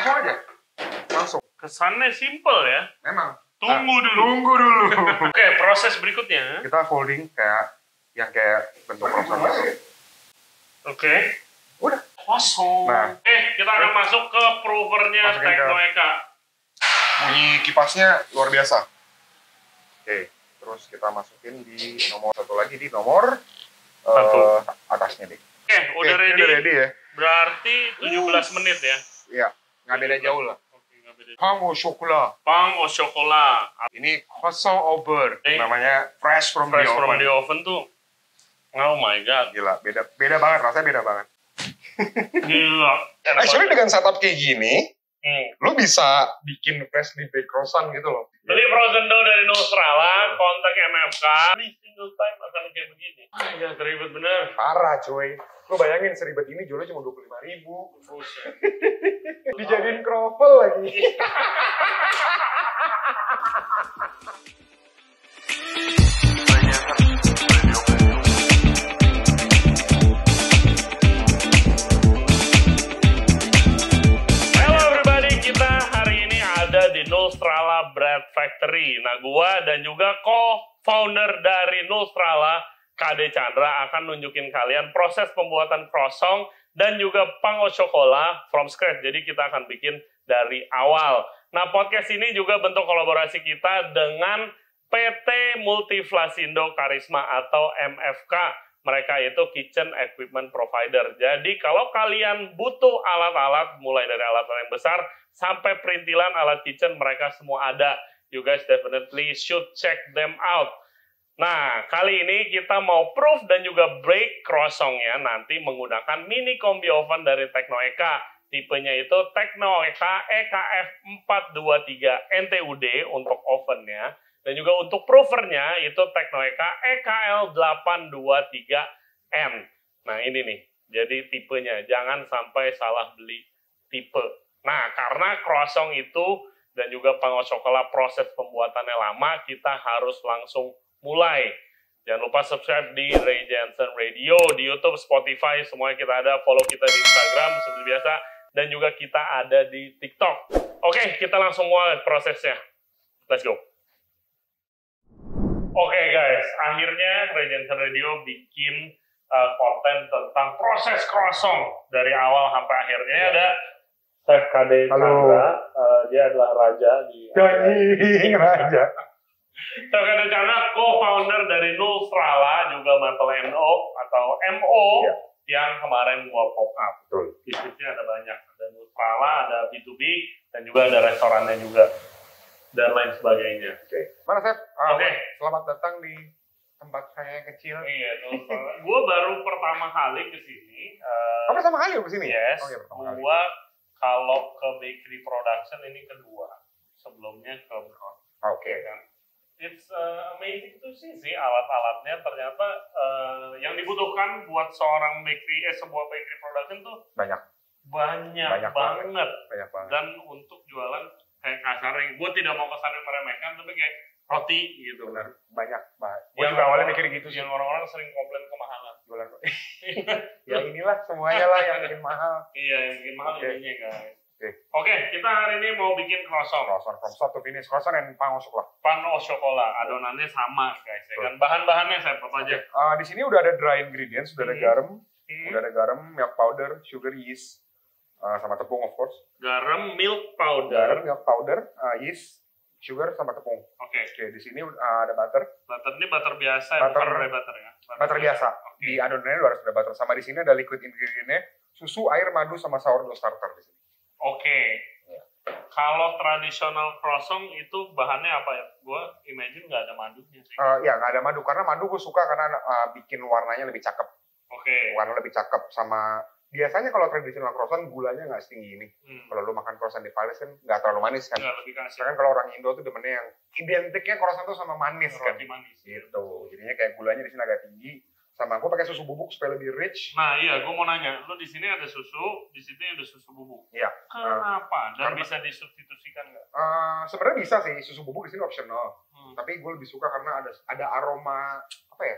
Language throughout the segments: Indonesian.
Langsung aja. Langsung. Kesannya simple ya. Memang. Tunggu dulu. Tunggu dulu. Oke, proses berikutnya. Kita folding kayak bentuk croissant gitu. Oke. Udah. Kosong. Nah. Kita akan masuk ke provernya Masukin ke- Tekno Eka. Bunyi kipasnya luar biasa. Oke, terus kita masukin di nomor satu lagi di nomor atasnya deh. Udah Oke, ready. Udah ready ya? Berarti 17 menit ya. Iya, nggak beda jauh lah. Oke, nggak beda. Pain au chocolat. Pain au chocolat. Ini croissant au beurre. Namanya fresh from Fresh the from oven. the oven tuh. Oh my god. Gila, beda banget, rasanya beda banget. Gila. Actually dengan setup kayak gini, Hmm. lu bisa bikin freshly baked croissant gitu loh. Beli frozen dough dari Nostrala, kontak MFK. Ini single time akan kayak begini. Ya, ribet bener. Parah cuy. Lu bayangin seribet ini jualnya cuma 25.000. Buset. Dijadiin kroffel lagi. Hello everybody, kita hari ini ada di Nostrala Bread Factory. Nah, gua dan juga co-founder dari Nostrala, KD Chandra, akan nunjukin kalian proses pembuatan croissant dan juga pain au chocolat from scratch. Jadi kita akan bikin dari awal. Nah, podcast ini juga bentuk kolaborasi kita dengan PT Multiflasindo Karisma atau MFK. Mereka itu Kitchen Equipment Provider. Jadi kalau kalian butuh alat-alat, mulai dari alat yang besar sampai perintilan alat kitchen, mereka semua ada. You guys definitely should check them out. Nah, kali ini kita mau proof dan juga break croissantnya nanti menggunakan mini combi oven dari Tekno Eka. Tipenya itu Tekno Eka EKF 423 NTUD untuk ovennya. Dan juga untuk provernya itu Tekno Eka EKL 823N. Nah ini nih, jadi tipenya. Jangan sampai salah beli tipe. Nah karena croissant itu dan juga pain au chocolat proses pembuatannya lama, kita harus langsung mulai. Jangan lupa subscribe di Ray Jensen Radio, di YouTube, Spotify, semuanya kita ada. Follow kita di Instagram seperti biasa. Dan juga kita ada di TikTok. Oke, kita langsung mulai prosesnya. Let's go. Oke guys, akhirnya Ray Jensen Radio bikin konten tentang proses croissant dari awal sampai akhirnya. Ada Chef KD Chandra, dia adalah raja di Raja. Chef KD Chandra, co-founder dari Nostrala, juga Maple NO atau MO yang kemarin gua pop up. Betul. Bisnisnya ada banyak, ada Nostrala, ada B2B, dan juga ada restorannya juga. Dan lain sebagainya. Oke. Mana Chef? Oke. Selamat datang di tempat saya yang kecil. Iya, gue baru pertama kali ke sini. Pertama kali ke sini? Yes. Oh iya, pertama kali. Gue kalau ke bakery production ini kedua. Sebelumnya ke Brown. Oke. Kan? It's amazing to see sih alat-alatnya. Ternyata yang dibutuhkan buat seorang bakery, sebuah bakery production tuh Banyak banget. banget. Dan untuk jualan kayak kasarnya, gue tidak mau kesannya meremehkan, tapi kayak roti gitu. Benar. Banyak. Gue Yang juga awalnya mikir gitu sih. Yang orang-orang sering komplain kemahalan. Jualan roti. Ya inilah semuanya lah yang bikin mahal. Iya, yang bikin mahal Oke. ininya guys. Oke. Oke, kita hari ini mau bikin croissant. Croissant from start to finish. Croissant and pain au chocolat. Pain au chocolat, adonannya sama guys. Ya kan? Bahan-bahannya saya apa aja? Di sini udah ada dry ingredients, udah ada garam, milk powder, sugar, yeast, sama tepung of course. Garam, milk powder. Garam, milk powder, yeast, sugar, sama tepung. Oke. Oke, di sini ada butter. Butter ini butter biasa, Butter- bukan red butter ya? Butter biasa. Oke. Di adonannya harus ada butter. Sama di sini ada liquid ingredientnya, susu, air, madu, sama sourdough starter di sini. Oke. Iya. Kalau tradisional croissant itu bahannya apa ya? Gue imagine nggak ada madunya sih. Ya nggak ada madu karena madu gue suka karena bikin warnanya lebih cakep. Oke. Warna lebih cakep sama biasanya kalau tradisional croissant gulanya nggak setinggi ini. Kalau lu makan croissant di Palace kan nggak terlalu manis kan. Nggak lebih kasih. Misalkan kalau orang Indo tuh demennya yang identiknya croissant tuh sama manis kan. Roti manis. Gitu. Jadinya kayak gulanya di sini agak tinggi. Sama gue pakai susu bubuk supaya lebih rich. Nah iya, gue mau nanya, lu di sini ada susu, di sini ada susu bubuk. Iya. Kenapa? Dan karena- bisa disubstitusikan nggak? Sebenarnya bisa sih susu bubuk di sini optional. Tapi gue lebih suka karena ada aroma apa ya?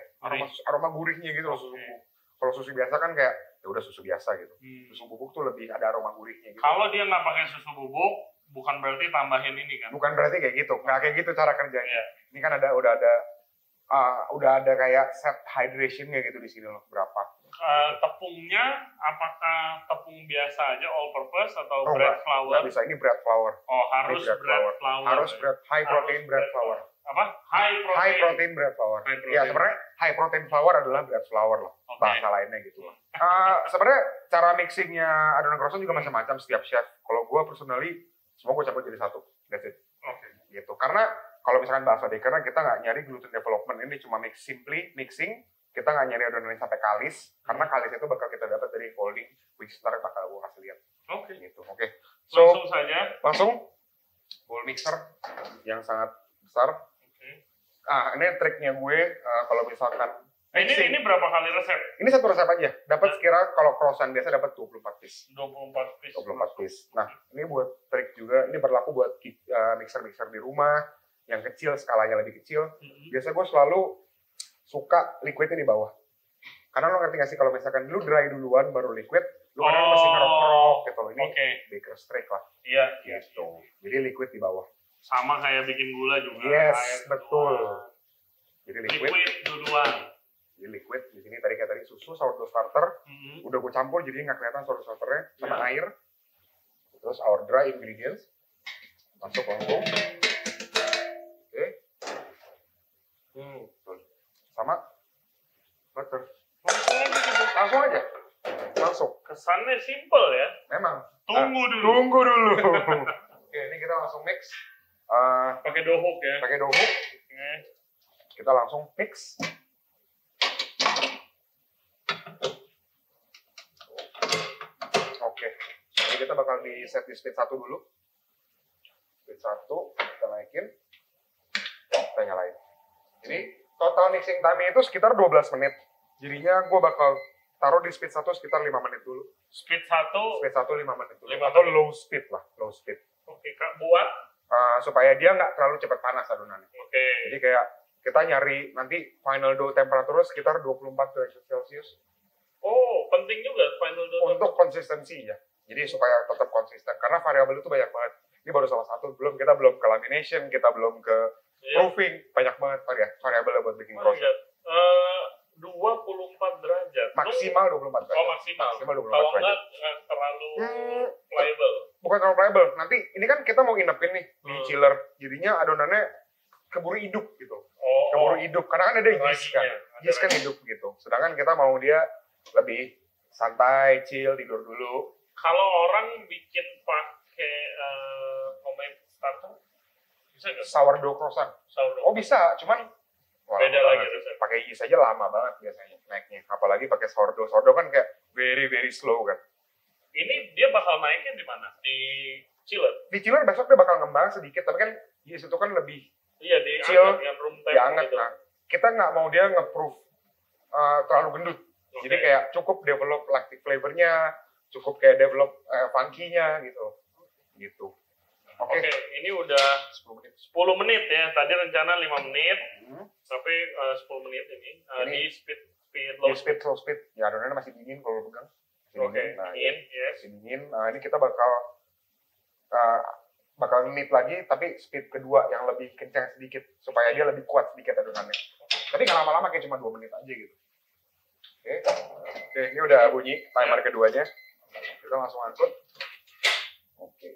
Aroma gurihnya gitu loh susu Oke. bubuk. Kalau susu biasa kan kayak ya udah susu biasa gitu. Susu bubuk tuh lebih ada aroma gurihnya gitu. Kalau dia nggak pakai susu bubuk, bukan berarti tambahin ini kan? Bukan berarti kayak gitu, nggak kayak gitu cara kerjanya. Ini kan udah ada kayak set hydration-nya gitu di sini loh, berapa. Tepungnya apakah tepung biasa aja all purpose atau bread flour? Nggak bisa, ini bread flour. Oh, harus bread flour. Harus high protein bread flour. Apa? High protein bread flour. Ya sebenarnya high protein flour adalah bread flour loh. Bahasa lainnya gitu loh. Sebenarnya cara mixingnya adonan croissant juga macam-macam setiap chef. Kalau gue personally semua gue campur jadi satu. That's it. Gitu. Karena kalau misalkan bahasa bakernya kita nggak nyari gluten development, ini cuma mixing. Kita nggak nyari adonan sampai kalis, karena kalis itu bakal kita dapat dari folding, which ntar bakal gue kasih lihat. Gitu. So, langsung saja. Langsung bowl mixer yang sangat besar. Ini triknya gue kalau misalkan ini berapa kali resep? Ini satu resep aja. Dapat sekira kalau croissant biasa dapat 24 piece. 24 piece. Nah, ini buat trik juga. Ini berlaku buat mixer-mixer di rumah yang kecil, skalanya lebih kecil. Biasa gue selalu suka liquidnya di bawah. Karena lo ngerti gak sih kalau misalkan lu dry duluan baru liquid, lu kadang masih ngerok gitu. Ini baker's trick lah. Iya. Gitu. Jadi liquid di bawah. Sama kayak bikin gula juga. Yes, betul. Jadi liquid duluan. Jadi liquid di sini tadi susu sourdough starter. Udah gue campur jadi nggak kelihatan sourdough starternya sama air. Terus our dry ingredients masuk langsung. Sama butter. Langsung aja. Langsung. Kesannya simple ya. Memang. Tunggu dulu. Oke, ini kita langsung mix. Pakai dohuk ya. Pakai dohuk. Kita langsung mix. Oke. Ini kita bakal di set di speed 1 dulu. Speed 1 kita naikin. Kita nyalain. Ini total mixing time itu sekitar 12 menit. Jadinya gue bakal taruh di speed 1 sekitar 5 menit dulu. Speed 1? Speed 1 5 menit dulu. Atau low speed lah, low speed. Oke, Kak, buat? Supaya dia nggak terlalu cepat panas adonannya. Oke. Jadi kayak kita nyari nanti final dough temperaturnya sekitar 24 derajat Celcius. Oh, penting juga final dough. Untuk konsistensi ya. Jadi supaya tetap konsisten. Karena variabel itu banyak banget. Ini baru salah satu. Kita belum ke lamination, kita belum ke proofing, banyak banget variabel buat bikin croissant. 24 derajat. Maksimal 24 derajat. Oh, maksimal 24 derajat. Kalau enggak terlalu pliable. Bukan terlalu pliable. Nanti ini kan kita mau nginepin nih di chiller. Jadinya adonannya keburu hidup gitu. Keburu hidup karena kan ada yeast kan. Yeast kan hidup gitu. Sedangkan kita mau dia lebih santai, chill, tidur dulu. Kalau orang bikin pakai homemade starter bisa nggak? Sourdough croissant. Oh bisa, cuman beda lagi resep. Pakai yeast aja lama banget biasanya naiknya. Apalagi pakai sourdough. Sourdough kan kayak very slow kan. Ini dia bakal naiknya di mana? Di chiller? Di chiller besok dia bakal ngembang sedikit, tapi kan yeast itu kan lebih di chill, dengan room temp dianget. gitu. Nah, kita nggak mau dia nge-proof terlalu gendut. Jadi kayak cukup develop lactic flavornya, cukup kayak develop funky-nya gitu. Oke, ini udah 10 menit ya. Tadi rencana 5 menit, sampai 10 menit ini. Di low speed. Ya adonannya masih dingin kalau pegang. Masih dingin. Nah, ini kita bakal ngenit lagi, tapi speed kedua yang lebih kencang sedikit supaya dia lebih kuat sedikit adonannya. Tapi nggak lama-lama, kayak cuma 2 menit aja gitu. Oke, ini udah bunyi timer keduanya. Kita langsung angkut. Oke.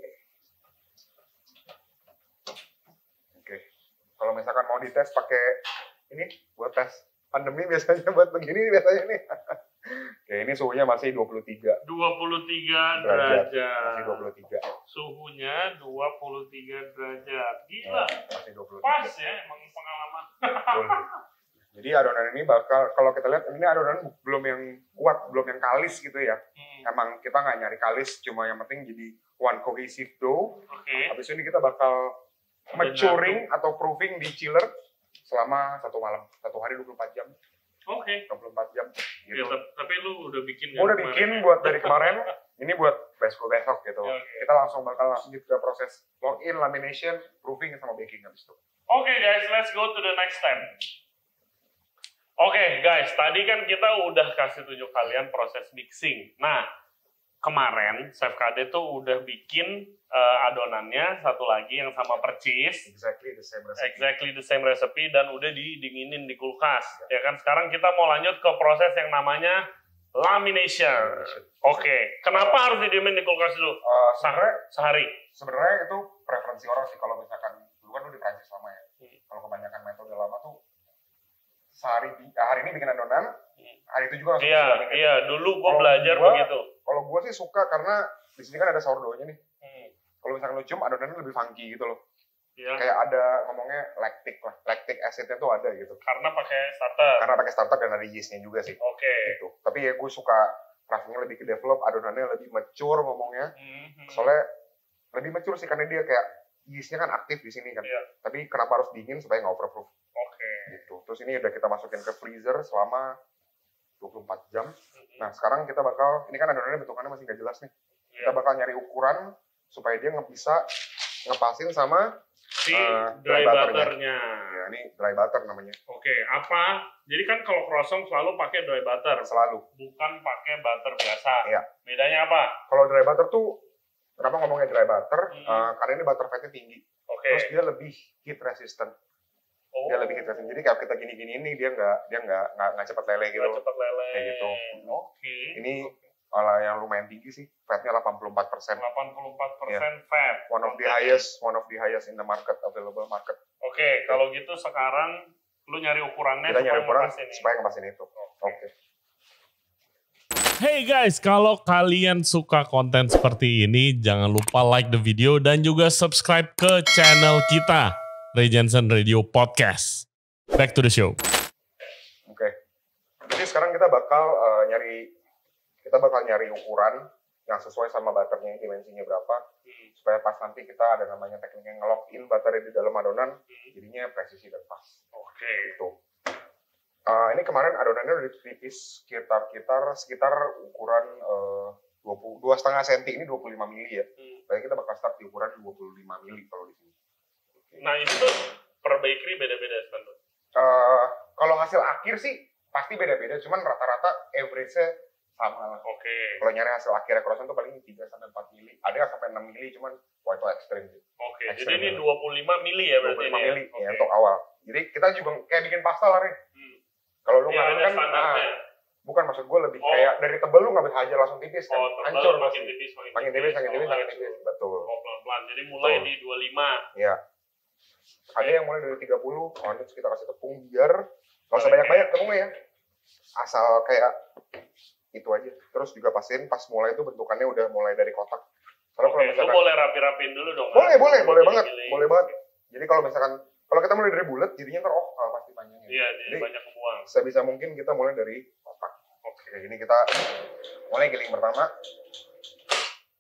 Kalau misalkan mau dites pakai ini buat tes pandemi biasanya buat begini biasanya nih. Oke, ini suhunya masih 23. 23 derajat. Masih 23. Suhunya 23 derajat. Gila. Masih 23. Pas ya, emang pengalaman. Jadi adonan ini bakal, kalau kita lihat ini adonan belum yang kuat, belum yang kalis gitu ya. Emang kita nggak nyari kalis, cuma yang penting jadi one cohesive dough. Habis ini kita bakal maturing atau proofing di chiller selama 1 malam, 1 hari 24 jam. 24 jam. Gitu. Ya, tapi lu udah bikin? Udah bikin buat dari kemarin. Ini buat besok gitu. Kita langsung bakal lanjut ke proses login, lamination, proofing sama baking habis itu. Guys, let's go to the next step. Oke, guys, tadi kan kita udah kasih tunjuk kalian proses mixing. Nah, kemarin Chef KD tuh udah bikin adonannya satu lagi yang sama percis. Exactly the same recipe. Exactly the same recipe dan udah didinginin di kulkas. Ya kan, sekarang kita mau lanjut ke proses yang namanya lamination. Oke, kenapa harus didiemin di kulkas dulu? Sehari. Sebenarnya itu preferensi orang sih. Kalau misalkan dulu kan lu di Prancis lama ya. Kalau kebanyakan metode lama tuh hari ini bikin adonan, hari itu juga langsung dilamin. Iya, dulu gue belajar begitu. Kalau gue sih suka karena di sini kan ada sourdough-nya nih. Kalau misalkan lu cium adonannya lebih funky gitu loh. Iya. Kayak ada ngomongnya lactic acid-nya tuh ada gitu. Karena pakai starter dan ada yeast-nya juga sih. Oke. Gitu. Tapi ya gue suka rasanya lebih ke develop, adonannya lebih mature ngomongnya. Soalnya lebih mature sih karena dia kayak yeast-nya kan aktif di sini kan. Iya. Tapi kenapa harus dingin supaya nggak overproof? Gitu. Terus ini udah kita masukin ke freezer selama 24 jam. Nah, sekarang kita bakal, ini kan adonannya bentukannya masih nggak jelas nih. Kita bakal nyari ukuran supaya dia bisa ngepasin sama si dry butternya. Ya, ini dry butter namanya. Oke, apa? Jadi kan kalau croissant selalu pakai dry butter. Selalu. Bukan pakai butter biasa. Iya. Bedanya apa? Kalau dry butter tuh, kenapa ngomongnya dry butter? Karena ini butter fatnya tinggi. Terus dia lebih heat resistant. Dia lebih heat resistant. Jadi kalau kita gini-gini ini dia nggak cepat lele gitu. Nggak cepat lele. Kayak gitu. Oke. Ini yang lumayan tinggi sih, fatnya 84%. 84% fat. One of the highest in the market, available market. Oke, kalau gitu sekarang lu nyari ukurannya kita nyari ukuran supaya ngepasin itu. Oke. Hey guys, kalau kalian suka konten seperti ini, jangan lupa like the video dan juga subscribe ke channel kita, Ray Jensen Radio Podcast. Back to the show. Oke. Jadi sekarang kita bakal nyari ukuran yang sesuai sama butternya, dimensinya berapa, supaya pas nanti kita ada namanya teknik yang nge-lock in butternya di dalam adonan, jadinya presisi dan pas. Oke. Gitu. Ini kemarin adonannya udah ditipis sekitar ukuran 2,5 cm, ini 25 mili ya. Berarti kita bakal start di ukuran 25 mili kalau di sini. Nah itu tuh per bakery beda-beda kan? Kalau hasil akhir sih pasti beda-beda, cuman rata-rata average-nya sama lah. Oke. Kalau nyari hasil akhirnya croissant tuh paling 3-4 mili. Ada yang sampai 6 mili, cuman wah itu ekstrim sih. Oke, jadi ini 25 mili ya berarti 25 mili ya untuk awal. Jadi kita juga kayak bikin pasta lah, Rin. Kalau lu nggak kan, bukan maksud gue lebih kayak dari tebel lu nggak bisa aja langsung tipis kan. Hancur makin tipis. tipis. Makin tipis. Betul. Pelan-pelan, jadi mulai di 25. Iya. Ada yang mulai dari 30, terus kita kasih tepung biar nggak usah banyak-banyak tepungnya ya. Asal kayak itu aja. Terus juga pastiin pas mulai itu bentukannya udah mulai dari kotak. Kalau misalkan lu boleh rapi-rapiin dulu dong. Boleh banget. Jadi kalau kita mulai dari bulat, jadinya ntar pasti panjangnya. Iya, jadi banyak kebuang. Sebisa mungkin kita mulai dari kotak. Oke, ini kita mulai giling pertama.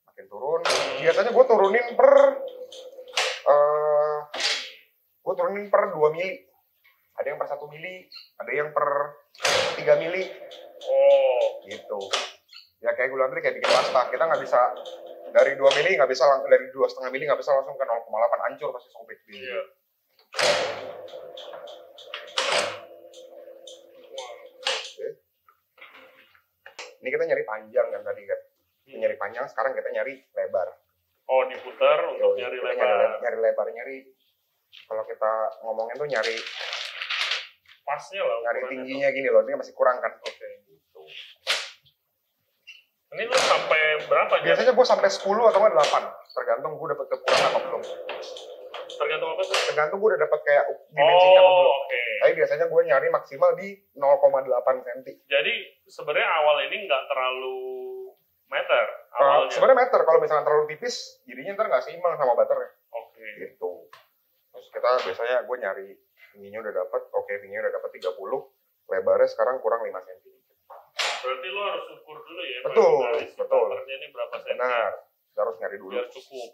Makin turun. Biasanya gue turunin per 2 mili. Ada yang per 1 mili, ada yang per 3 mili. Oh, gitu. Ya kayak gue bilang tadi kayak bikin pasta. Kita nggak bisa dari 2 mili nggak bisa, dari 2,5 mili nggak bisa langsung ke 0,8, hancur pasti sobek. Iya. Oke. Ini kita nyari panjang kan tadi kan. Nyari panjang, sekarang kita nyari lebar. Oh, diputar untuk nyari lebar. Nyari lebar, kalau kita ngomongin tuh nyari pasnya lah. Nyari tingginya gini loh, ini masih kurang kan. Oke. Gitu. Ini lu sampai berapa? Biasanya gue sampai 10 atau 8, tergantung gue dapet ukuran apa belum. Tergantung apa sih? Tergantung gue udah dapet kayak dimensinya apa belum. Oke. Tapi biasanya gue nyari maksimal di 0,8 cm. Jadi sebenarnya awal ini nggak terlalu meter. Sebenarnya meter, kalau misalnya terlalu tipis, jadinya ntar nggak seimbang sama butternya. Oke. Gitu. Terus kita biasanya gue nyari tingginya udah dapet, tingginya udah dapet 30, lebarnya sekarang kurang 5 cm. Berarti lo harus ukur dulu ya? Betul. Ini berapa cm? Benar, kita harus nyari dulu. Biar cukup.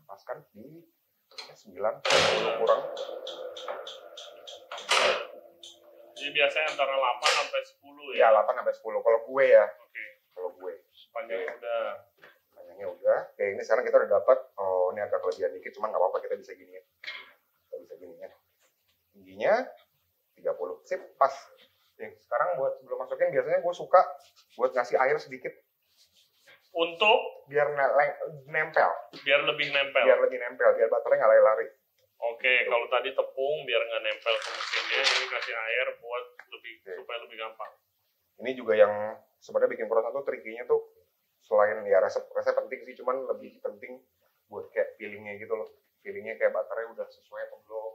Paskan di 9, 10 kurang. Jadi biasanya antara 8 sampai 10 ya? Iya, 8 sampai 10. Kalau gue ya. Oke. Kalau gue. Panjangnya udah. Oke, ini sekarang kita udah dapat. Oh, ini agak kelebihan dikit, cuma nggak apa-apa, kita bisa gini ya. Tingginya Sip, pas. Nih, sekarang buat sebelum masukin biasanya gue suka buat ngasih air sedikit Untuk biar nempel. biar lebih nempel. Biar baterainya nggak lari-lari. Oke, kalau tadi tepung biar nggak nempel ke mesinnya, ini kasih air buat supaya lebih gampang. Ini juga yang sebenarnya bikin croissant tuh trikinya tuh selain ya resep penting sih, cuman lebih penting buat kayak feelingnya gitu loh. Feelingnya kayak baterai udah sesuai atau belum.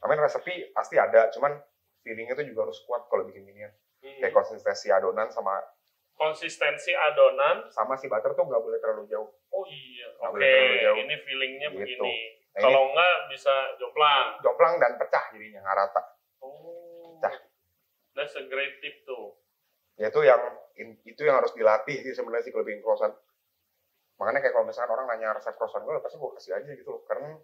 I mean resepi pasti ada, cuman feelingnya tuh juga harus kuat kalau bikin ginian. Kayak konsistensi adonan sama si butter tuh nggak boleh terlalu jauh. Oh iya, Nggak oke. boleh terlalu jauh. Ini feelingnya Gitu. begini. Nah, Kalau nggak bisa jomplang. Jomplang dan pecah jadinya, nggak rata. Oh, Pecah. that's a great tip tuh. Ya itu yang harus dilatih sih sebenarnya sih kalau bikin croissant. Makanya kayak kalau misalkan orang nanya resep croissant gue, pasti gue kasih aja gitu loh. Karena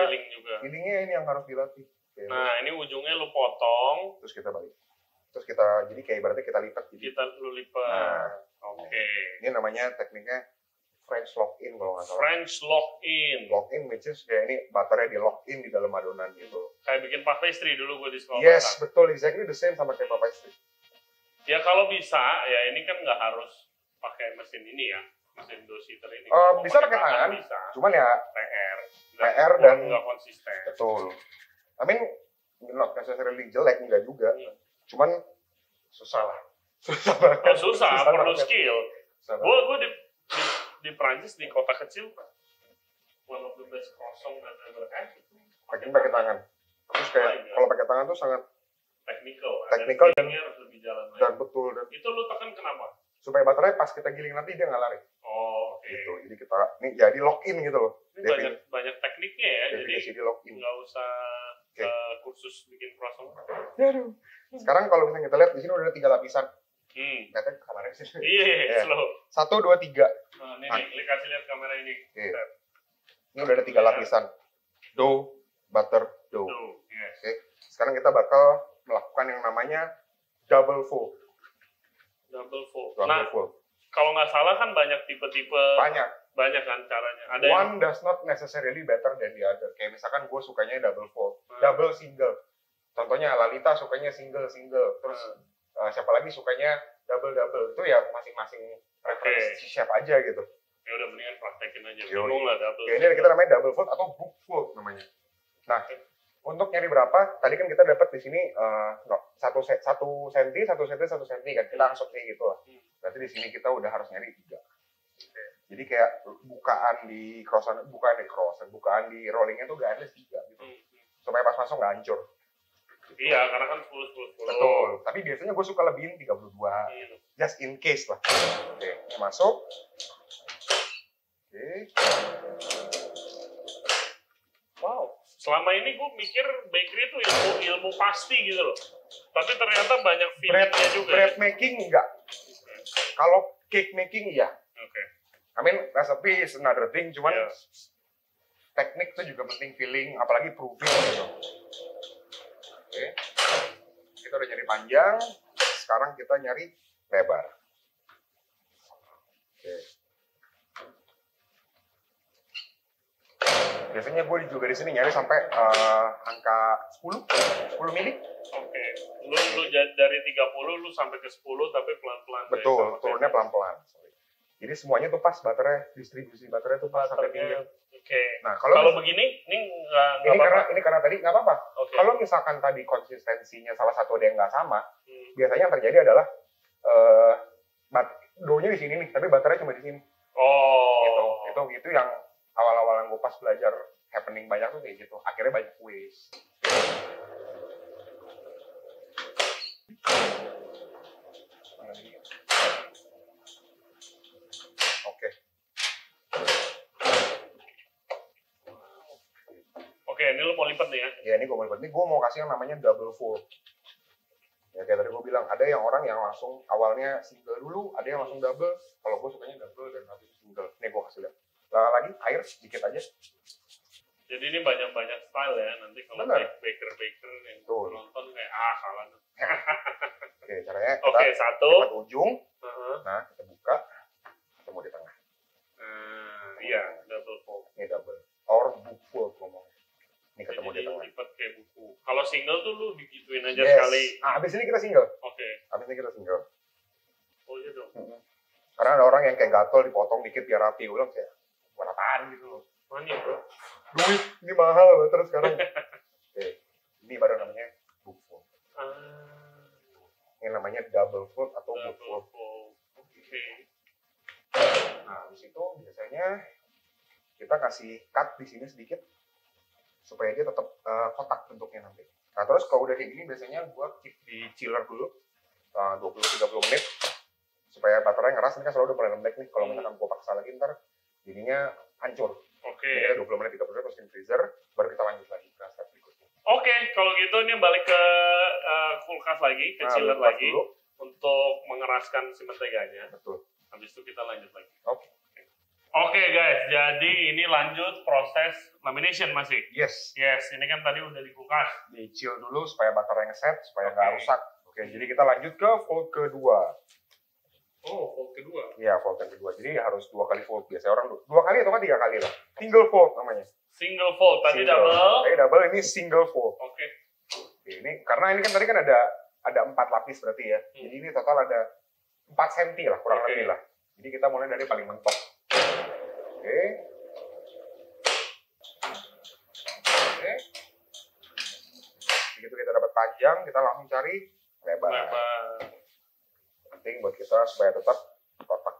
Feeling juga. feelingnya ini yang harus dilatih. Kayak Nah, ini ujungnya lu potong. terus kita balik. Terus kita jadi kayak ibaratnya kita lipat. Jadi, Lu lipat. Nah, Oke. ini namanya tekniknya French lock-in kalau nggak salah. French lock-in. Lock-in which is kayak ini butternya di lock-in di dalam adonan gitu. Kayak bikin puff pastry dulu gue di sekolah. Yes, betul. Exactly the same sama kayak puff pastry. Ya kalau bisa, ya ini kan nggak harus pakai mesin ini ya. Mesin dositer ini. Bisa pakai tangan. Bisa. Cuman ya PR dan nggak konsisten. betul. I mean, not necessarily jelek, enggak juga. Cuman susah lah. Susah banget. Oh, susah, perlu banget. skill. Susah Gue banget. di Prancis di kota kecil, one of the best croissant that I ever had. pakai tangan. Terus kayak kalau pakai tangan tuh sangat Technical dan harus lebih jalan lagi. dan betul dan Itu lu tekan kenapa? supaya baterai pas kita giling nanti dia nggak lari. Oh, oke. Gitu. Jadi kita ini jadi lock in gitu loh. Ini banyak tekniknya ya, jadi Definisi di lock in. nggak usah Oke. kursus bikin croissant. Aduh. Sekarang kalau misalnya kita lihat di sini udah ada 3 lapisan. Lihatnya kameranya sih. Iya, slow. 1, 2, 3. Nah, ini kasih lihat kamera ini. Oke. Ini udah ada 3 lapisan. Dough, butter, dough. Tuh, yes. Oke. Sekarang kita bakal melakukan yang namanya double fold. Double fold. Double Nah, fold. kalau nggak salah kan banyak tipe-tipe, banyak kan caranya. Ada yang One does not necessarily better than the other. Kayak misalkan gue sukanya double fold, double single. Contohnya Lalita sukanya single. Terus siapa lagi sukanya double. Itu ya masing-masing preferensi chef aja gitu. ya udah mendingan praktekin aja. Yoi. Bingung lah double. Kayak ini kita namanya double fold atau book fold namanya. Nah, untuk nyari berapa? Tadi kan kita dapat di sini 1 senti kan. Kita anggap kayak gitu lah. Berarti di sini kita udah harus nyari 3. Jadi kayak bukaan di rollingnya tuh gak ada 3 gitu. Supaya pas masuk nggak hancur. Iya, karena kan 10. Betul. Tapi biasanya gue suka lebihin 32. Just in case lah. Oke, ini masuk. Oke. Wow. Selama ini gue mikir bakery itu ilmu pasti gitu loh. Tapi ternyata banyak feelingnya juga. Bread making enggak. Kalau cake making iya. Oke. I mean, recipe is another thing, cuman teknik itu juga penting, feeling, apalagi proving gitu. Oke. Kita udah nyari panjang, sekarang kita nyari lebar. Oke. Biasanya gue juga di sini nyari sampai angka 10 mili. Oke. Lu dari 30 lu sampai ke 10 tapi pelan-pelan. Betul, turunnya pelan-pelan. Jadi semuanya tuh pas baterai, distribusi baterai tuh pas sampai pinggir. Oke. Nah, kalau begini ini nggak ini karena tadi nggak apa-apa. Okay. Kalau misalkan tadi konsistensinya salah satu ada yang nggak sama, biasanya yang terjadi adalah doughnya di sini nih, tapi baterai cuma di sini. Oh. Itu yang awal-awal yang gue pas belajar happening banyak tuh kayak gitu. Akhirnya banyak waste. Oke, ini lu mau lipat nih ya? Ya ini gue mau lipat. Ini gue mau kasih yang namanya double fold. Ya kayak tadi gue bilang, ada yang orang yang langsung awalnya single dulu, ada yang langsung double. Kalau gue sukanya double dan habis single. Nih gue kasih lihat. Lagi air sedikit aja. Jadi ini banyak style ya. Nanti kalau baker yang nonton kayak salah. Oke, caranya kita satu lipat ujung. Nah, kita buka. Ketemu di tengah. Iya, double fold. Ini double. Or book fold ngomong. Ini ketemu di tengah. Lipat kayak buku. Kalau kalau single tuh lu digituin aja Yes. sekali. Nah, abis ini kita single. Oke. Abis ini kita single. Oh iya dong. Karena ada orang yang kayak gatel dipotong dikit biar rapi. Gue bilang kayak, buat apaan gitu loh. Mana bro? Duit, ini mahal terus sekarang. Oke, ini baru namanya book fold. Ini namanya double fold atau book fold. Oke. Nah, di situ biasanya kita kasih cut di sini sedikit supaya dia tetap kotak bentuknya nanti. Nah, terus kalau udah kayak gini biasanya gue keep di chiller dulu 20-30 menit supaya baterainya ngeras. Ini kan selalu udah mulai lembek nih. Kalau misalkan gue paksa lagi ntar jadinya hancur. Oke. Jadi 20 menit 30 menit masukin freezer, baru kita lanjut lagi ke step berikutnya. Oke, kalau gitu ini balik ke kulkas lagi, ke chiller kulkas lagi dulu. untuk mengeraskan si menteganya. Betul. Habis itu kita lanjut lagi. Oke. Oke guys, jadi ini lanjut proses lamination masih. Yes. Yes, ini kan tadi udah di kulkas. Di chill dulu supaya baterainya ngeset, supaya nggak Oke. rusak. Oke, jadi kita lanjut ke fold kedua. Oh, fold kedua. Iya, fold yang kedua. Jadi harus 2 kali fold. Biasanya orang 2 kali atau kan 3 kali lah. Single fold namanya. Single fold, tadi Single. double. Tadi double, ini single fold. Oke. Oke, ini karena ini kan tadi kan ada 4 lapis berarti ya. Jadi ini total ada 4 cm lah, kurang Oke. lebih lah. Jadi kita mulai dari paling mentok. Oke. Oke. Begitu kita dapat panjang, kita langsung cari lebar. Lebar. Penting buat kita supaya tetap kotak.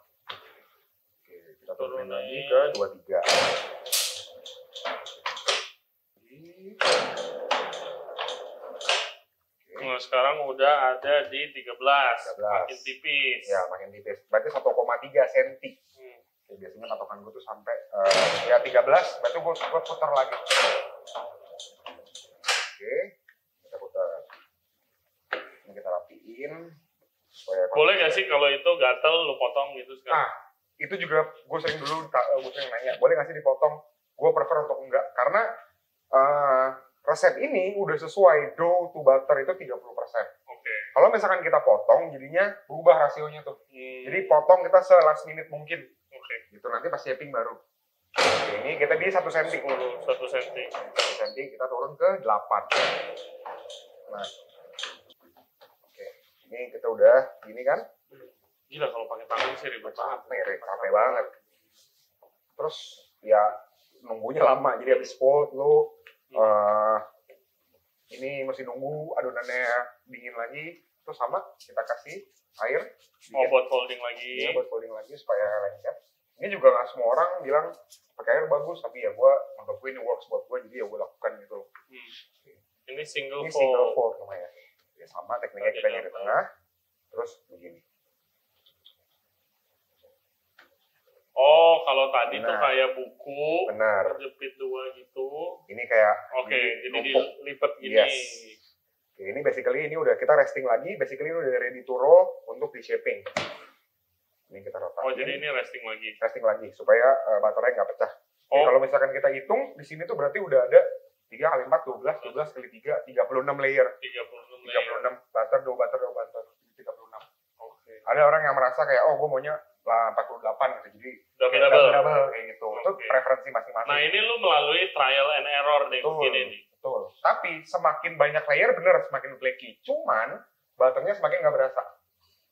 Oke, kita turunin lagi ke 23. Nah, sekarang udah ada di 13. 13. Makin tipis. Ya, makin tipis. Berarti 1,3 cm. Oke, biasanya patokan gue tuh sampai ya 13, berarti gue putar lagi. Oke, kita putar. Ini kita rapiin supaya Boleh gak sih kalau itu gatel lu potong gitu sekarang? Nah, itu juga gue sering nanya, boleh nggak sih dipotong? Gue prefer untuk enggak, karena resep ini udah sesuai dough to butter itu 30%. Oke. Kalau misalkan kita potong, jadinya berubah rasionya tuh. Jadi potong kita se-last minute mungkin. Oke. Gitu, nanti pas shaping baru. Oke, ini kita di 1 cm. 1 cm. 1 cm kita turun ke 8. Nah. Oke, ini kita udah gini kan? Gila kalau pakai tangan sih ribet banget. Capek banget. Terus ya nunggunya lama, jadi habis fold lu ini masih nunggu adonannya dingin lagi. Terus sama kita kasih air. Oh, buat folding lagi. Iya, buat folding lagi supaya lengket. Ini juga nggak semua orang bilang pakai air bagus, tapi ya menurut gue ini works buat gue, jadi ya gue lakukan gitu loh. Ini single Ini fold. single fold namanya. Ya sama tekniknya kita nyari tengah, terus begini. Oh, kalau tadi tuh Benar. kayak buku, Benar. jepit 2 gitu. Ini kayak Oke, jadi numpuk. dilipet gini. Yes. Oke, ini basically ini udah kita resting lagi, basically ini udah ready to roll untuk di shaping. Ini kita rotakin. Oh, jadi ini resting lagi. Resting lagi supaya baterai nggak pecah. Jadi Oh. kalau misalkan kita hitung di sini tuh berarti udah ada 3 kali 4, 12, 12 kali 3, 36 layer. 36 layer. 36 butter, dough butter. 36. Oke. Ada orang yang merasa kayak, oh gue maunya lah 48 gitu. Jadi Double. kayak gitu. Itu Oke. preferensi masing-masing. Nah, ini lu melalui trial and error nih, Betul. begini nih. Betul. Tapi semakin banyak layer bener semakin flaky. Cuman butternya semakin nggak berasa.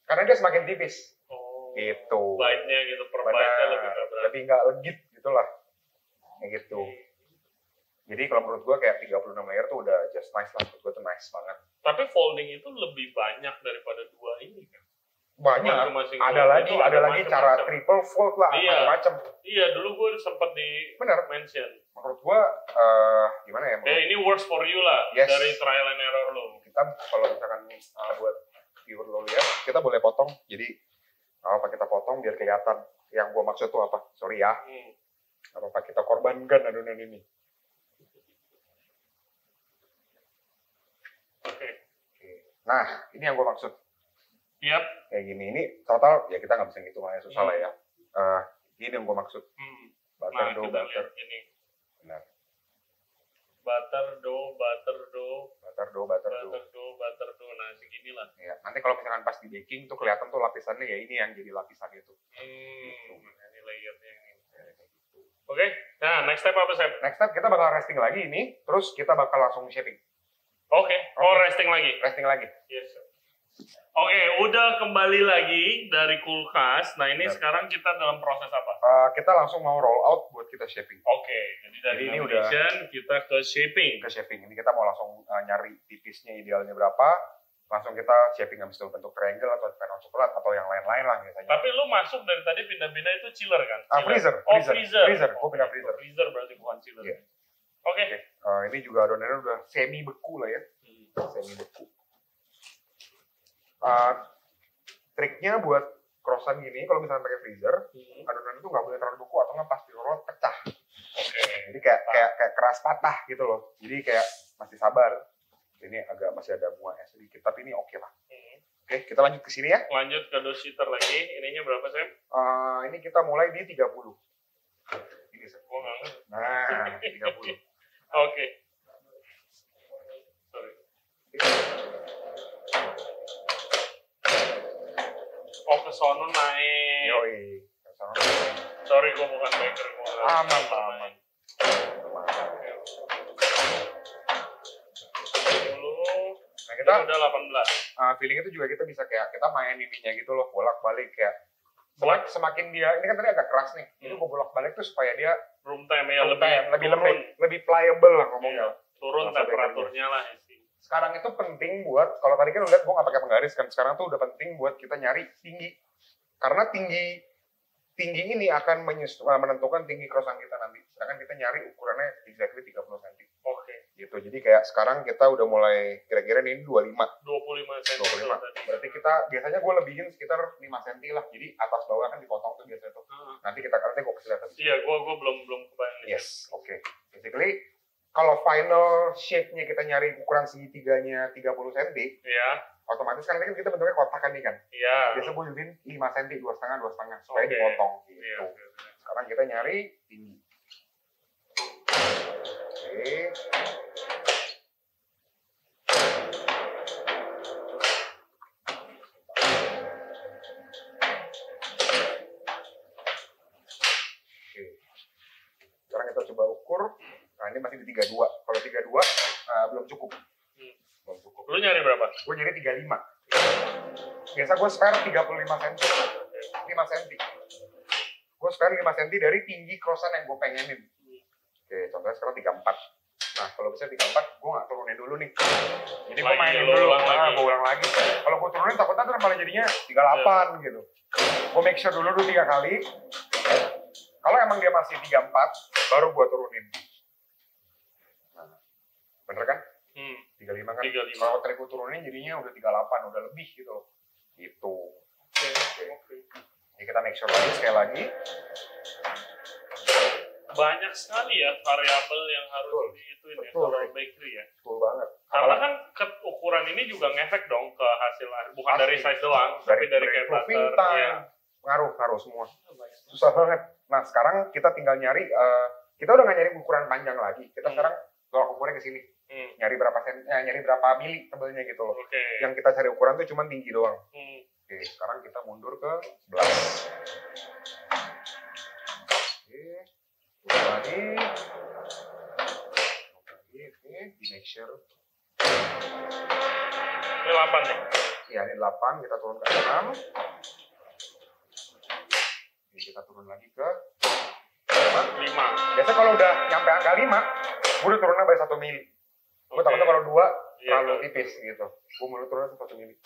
Karena dia semakin tipis. Oh. Gitu. Bite-nya gitu, per Benar. bite-nya lebih gak berat. Lebih nggak legit gitu lah. Kayak gitu. Jadi kalau menurut gua kayak 36 layer tuh udah just nice lah. Menurut gua tuh nice banget. Tapi folding itu lebih banyak daripada 2 ini kan? Banyak. Masing-masing Ada fold lagi, itu ada lagi macam-macam. cara triple fold lah, Iya. macam-macam. Iya, dulu gue sempat di Bener. mention. Menurut gua gimana ya? Ini works for you lah, Yes. dari trial and error lo. Kita kalau misalkan buat viewer lo lihat, kita boleh potong. Jadi apa kita potong biar kelihatan. Yang gua maksud tuh apa? Sorry ya. Apa kita korbankan adonan ini? Oke. Nah, ini yang gua maksud. Yap. Kayak gini, ini total ya kita nggak bisa ngitung lah ya, susah lah ya. Ini yang gue maksud. Butter, Nah, dough, kita butter. lihat ini. Benar. Butter, dough, butter, dough, Butter, dough, butter, dough. butter, dough, butter, dough. Nah, segini lah. Ya, nanti kalau misalkan pas di baking tuh kelihatan tuh lapisannya ya ini yang jadi lapisan itu. Nah, ini layernya ini. Oke. Nah, next step apa, Sep? Next step kita bakal resting lagi ini, terus kita bakal langsung shaping. Oke. Oh, resting lagi. Resting lagi. Yes. Oke, udah kembali lagi dari kulkas. Nah, ini sekarang kita dalam proses apa? Kita langsung mau roll out buat kita shaping. Oke, jadi dari ini lamination kita ke shaping. Ke shaping. Ini kita mau langsung nyari tipisnya idealnya berapa. Langsung kita shaping habis itu bentuk triangle atau panel coklat atau yang lain-lain lah biasanya. Tapi lu masuk dari tadi pindah-pindah itu chiller kan? Freezer. Oh, freezer. Gue pindah freezer. Freezer berarti bukan chiller. Yeah. Oke. Ini juga adonannya udah semi beku lah ya. Semi beku. Triknya buat croissant gini, kalau misalnya pakai freezer, adonan itu nggak boleh terlalu beku atau nggak pas dirolot pecah. Jadi kayak keras patah gitu loh. Jadi kayak masih sabar. Ini agak masih ada muanya sedikit, tapi ini oke lah. Oke, kita lanjut ke sini ya. Lanjut ke dough sheeter lagi. Ininya berapa, Sam? Ini kita mulai di 30. Ini, Gua nggak ngerti. nah, 30. Oke. Sorry. Oh, ke sono naik. Yoi. Sorry, gue bukan baker. Aman. Nah, kita udah 18. Feeling itu juga kita bisa kayak kita main ininya gitu loh, bolak-balik kayak semakin dia ini kan tadi agak keras nih. Ini gue bolak-balik tuh supaya dia room time ya lebih pliable lah ngomongnya. Turun temperaturnya lah sih. Sekarang itu penting buat, kalau tadi kan lihat gue nggak pakai penggaris kan, sekarang tuh udah penting buat kita nyari tinggi. Karena tinggi ini akan menentukan tinggi croissant kita nanti. Sedangkan kita nyari ukurannya exactly 30 cm. Oke. Gitu. Jadi kayak sekarang kita udah mulai kira-kira ini 25 cm. Berarti kita biasanya gue lebihin sekitar 5 cm lah. Jadi atas bawah kan dipotong tuh biasanya tuh. Nanti gue kasih lihat. Iya, gue belum kebayang. Yes, oke. Basically kalau final shape-nya kita nyari ukuran segitiganya 30 cm, iya. Otomatis kan kita bentuknya kotakan nih kan. Iya. Biasa gue jadiin 5 cm, 2,5 supaya dipotong gitu. Iya. Sekarang kita nyari tinggi. Oke. Sekarang kita coba ukur. Nah, ini masih di 32. Kalau 32 belum cukup. Belum cukup. Lu nyari berapa? Gue nyari 35. Biasa gue spare 35 cm. 5 cm. Gue spare 5 cm dari tinggi croissant yang gue pengenin. Oke, contohnya sekarang 34. Nah, kalau bisa 34, gue nggak turunin dulu nih. Jadi gue mainin dulu. Gue ulang lagi. Kalau gue turunin takutnya tuh malah jadinya 38 gitu. Gue make sure dulu 3 kali. Kalau emang dia masih 34, baru gue turunin. Nah, bener kan? 35 kan? 35. Kalau tadi gue turunin jadinya udah 38, udah lebih gitu. Gitu. Oke. Jadi kita make sure lagi, sekali lagi. Banyak sekali ya variabel yang harus diituin ya kalau bakery ya. Betul banget. Karena kan ukuran ini juga ngefek dong ke hasil akhir. Bukan dari size doang, tapi dari kayak butter. Ya. Ngaruh semua. Susah banget. Nah, sekarang kita tinggal nyari, kita udah nggak nyari ukuran panjang lagi. Kita sekarang tolak ukurnya ke sini. Nyari berapa mili tebelnya gitu loh. Yang kita cari ukuran tuh cuma tinggi doang. Oke, sekarang kita mundur ke 11. Oke, mundur lagi. Oke, di make sure. Ini 8 nih? Iya, ini 8, kita turun ke 6. Oke, kita turun lagi ke 5. Biasa kalau udah nyampe angka 5, gue udah turunnya by 1 mili. Gue takutnya kalau 2 terlalu tipis gitu. Gue mulai turunnya ke 1 mili. 4.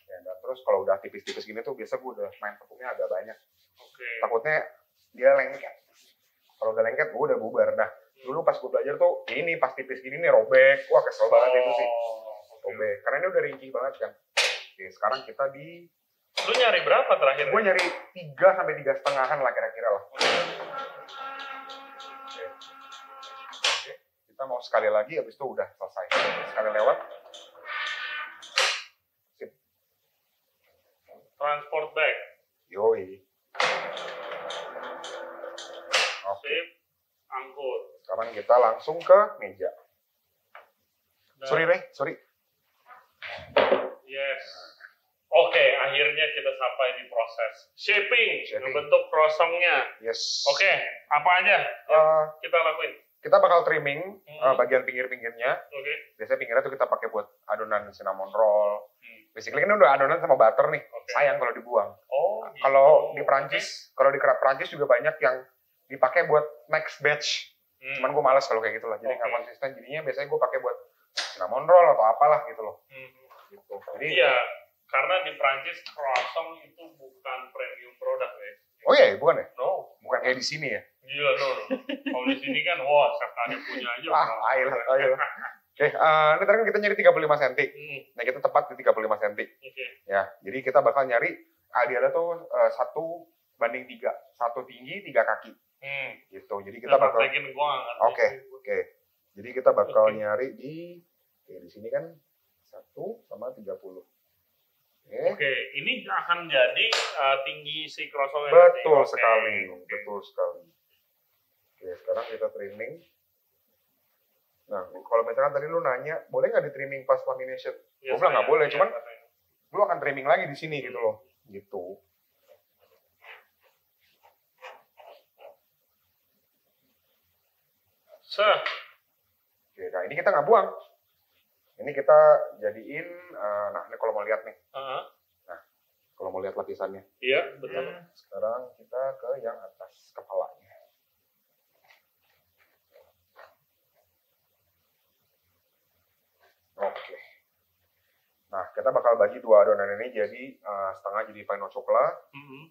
Ya, dan terus kalau udah tipis-tipis gini tuh biasa gue udah main tepungnya agak banyak. Takutnya dia lengket. Kalau udah lengket gue udah bubar. Nah, dulu pas gue belajar tuh ini pas tipis gini nih robek. Wah, kesel banget itu sih. Robek. Karena ini udah ringkih banget kan. Oke, sekarang kita di... Lu nyari berapa terakhir? Gue nyari 3 sampai 3,5 lah kira-kira lah. Oke. Kita mau sekali lagi, habis itu udah selesai. Sekali lewat. Sip. Transport bag. Yoi. Sip. Angkut. Sekarang kita langsung ke meja. Sorry, Ray. Sorry. Yes. Oke, akhirnya kita sampai di proses shaping. Membentuk croissant-nya. Yes. Oke, apa aja yang kita lakuin? kita bakal trimming bagian pinggir-pinggirnya. Oke. Biasanya pinggirnya tuh kita pakai buat adonan cinnamon roll. Basically kan udah adonan sama butter nih. Sayang kalau dibuang. Oh. Kalau di Prancis, kalau di Prancis juga banyak yang dipakai buat next batch. Cuman gue males kalau kayak gitu lah. Jadi nggak konsisten. Jadinya biasanya gue pakai buat cinnamon roll atau apalah gitu loh. Gitu. Jadi iya, karena di Prancis croissant itu bukan premium produk ya. Oh iya, bukan ya? No. Bukan kayak di sini ya? Gila, no. Kalau di sini kan, wah, Safkani punya aja. Ayolah. Oke, ini tadi kan kita nyari 35 cm. Nah, kita tepat di 35 cm. Ya, jadi kita bakal nyari idealnya tuh 1:3. 1 tinggi, 3 kaki. Gitu. Jadi kita bakal Oke. Jadi kita bakal nyari di sini kan 1:30. Oke, ini akan jadi tinggi si croissantnya. Betul sekali. Oke, sekarang kita trimming. Nah, kalau misalkan tadi lu nanya, boleh nggak di trimming pas lamination? Gue bilang nggak boleh, cuman lu akan trimming lagi di sini gitu loh. Gitu. Oke, nah ini kita nggak buang. Ini kita jadiin, nah ini kalau mau lihat nih. Nah, kalau mau lihat lapisannya. Iya, betul. Sekarang kita ke yang atas kepalanya. Oke. Nah, kita bakal bagi dua adonan ini jadi setengah jadi pain au chocolat,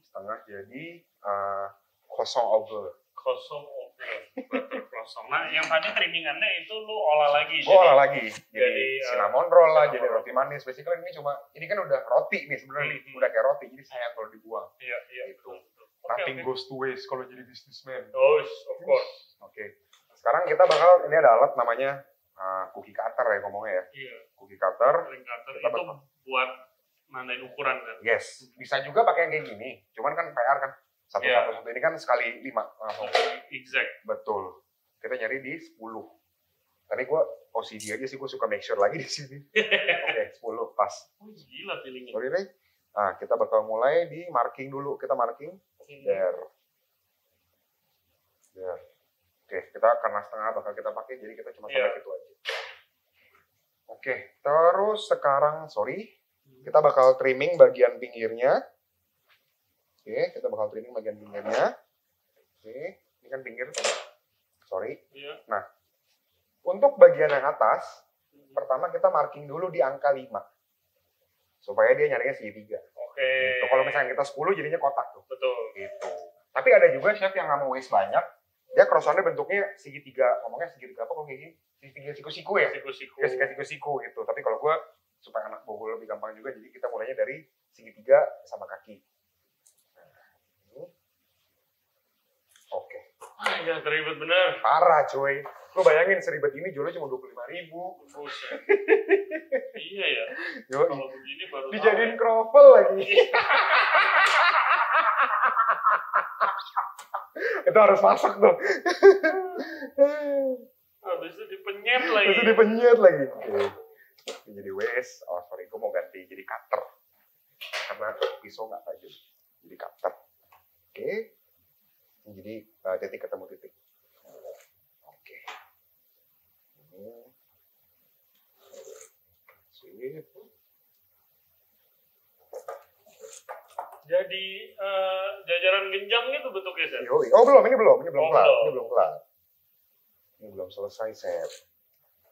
setengah jadi croissant au beurre. Croissant au beurre. Nah, yang tadi trimmingannya itu lu olah lagi. Olah lagi. Jadi cinnamon roll lah, jadi roti manis. Basically ini kan udah roti nih sebenarnya, udah kayak roti, jadi sayang kalau dibuang. Iya. Gitu. Nothing goes to waste kalau jadi businessman. Oh, of course. Oke. Sekarang kita bakal, ini ada alat namanya cookie cutter ya ngomongnya ya. Iya. Cookie cutter. Itu buat nandain ukuran kan? Yes. Bisa juga pakai yang kayak gini. Cuman kan PR kan. Satu ini kan sekali 5 langsung. Exact. Betul. Kita nyari di 10. Tadi gue OCD aja sih, gue suka make sure lagi di sini. Oke, 10 pas. Oh, gila feelingnya. Sorry nih. Nah, kita bakal mulai di marking dulu. Kita marking. There. Oke, kita karena setengah bakal kita pakai, jadi kita cuma sampai gitu aja. Oke, terus sekarang, kita bakal trimming bagian pinggirnya. Oke, kita bakal trimming bagian pinggirnya. Oke, ini kan pinggir. Nah, untuk bagian yang atas, pertama kita marking dulu di angka 5. Supaya dia nyarinya segitiga. Oke. Gitu. Kalau misalnya kita 10 jadinya kotak tuh. Betul. Gitu. Tapi ada juga chef yang nggak mau waste banyak. Dia croissantnya bentuknya segitiga. Ngomongnya segitiga apa kalau kayak gini? Segitiga siku-siku ya? Segitiga siku-siku gitu. Tapi kalau gue, supaya anak gue lebih gampang juga, jadi kita mulainya dari segitiga sama kaki. Oke. Ya, teribet bener. Parah cuy. Lu bayangin seribet ini jualnya cuma 25.000. Buset. Iya ya. Kalau begini baru dijadiin kroffel lagi. Itu harus masak tuh. Habis itu dipenyet lagi. Oke. Jadi waste. Oh sorry, gue mau ganti jadi cutter. Karena pisau nggak tajam. Jadi cutter. Oke. Jadi titik ketemu titik. Oke. Sip. Jadi jajaran genjang itu bentuknya, Chef? Oh belum, ini belum kelar. Ini belum selesai, Chef.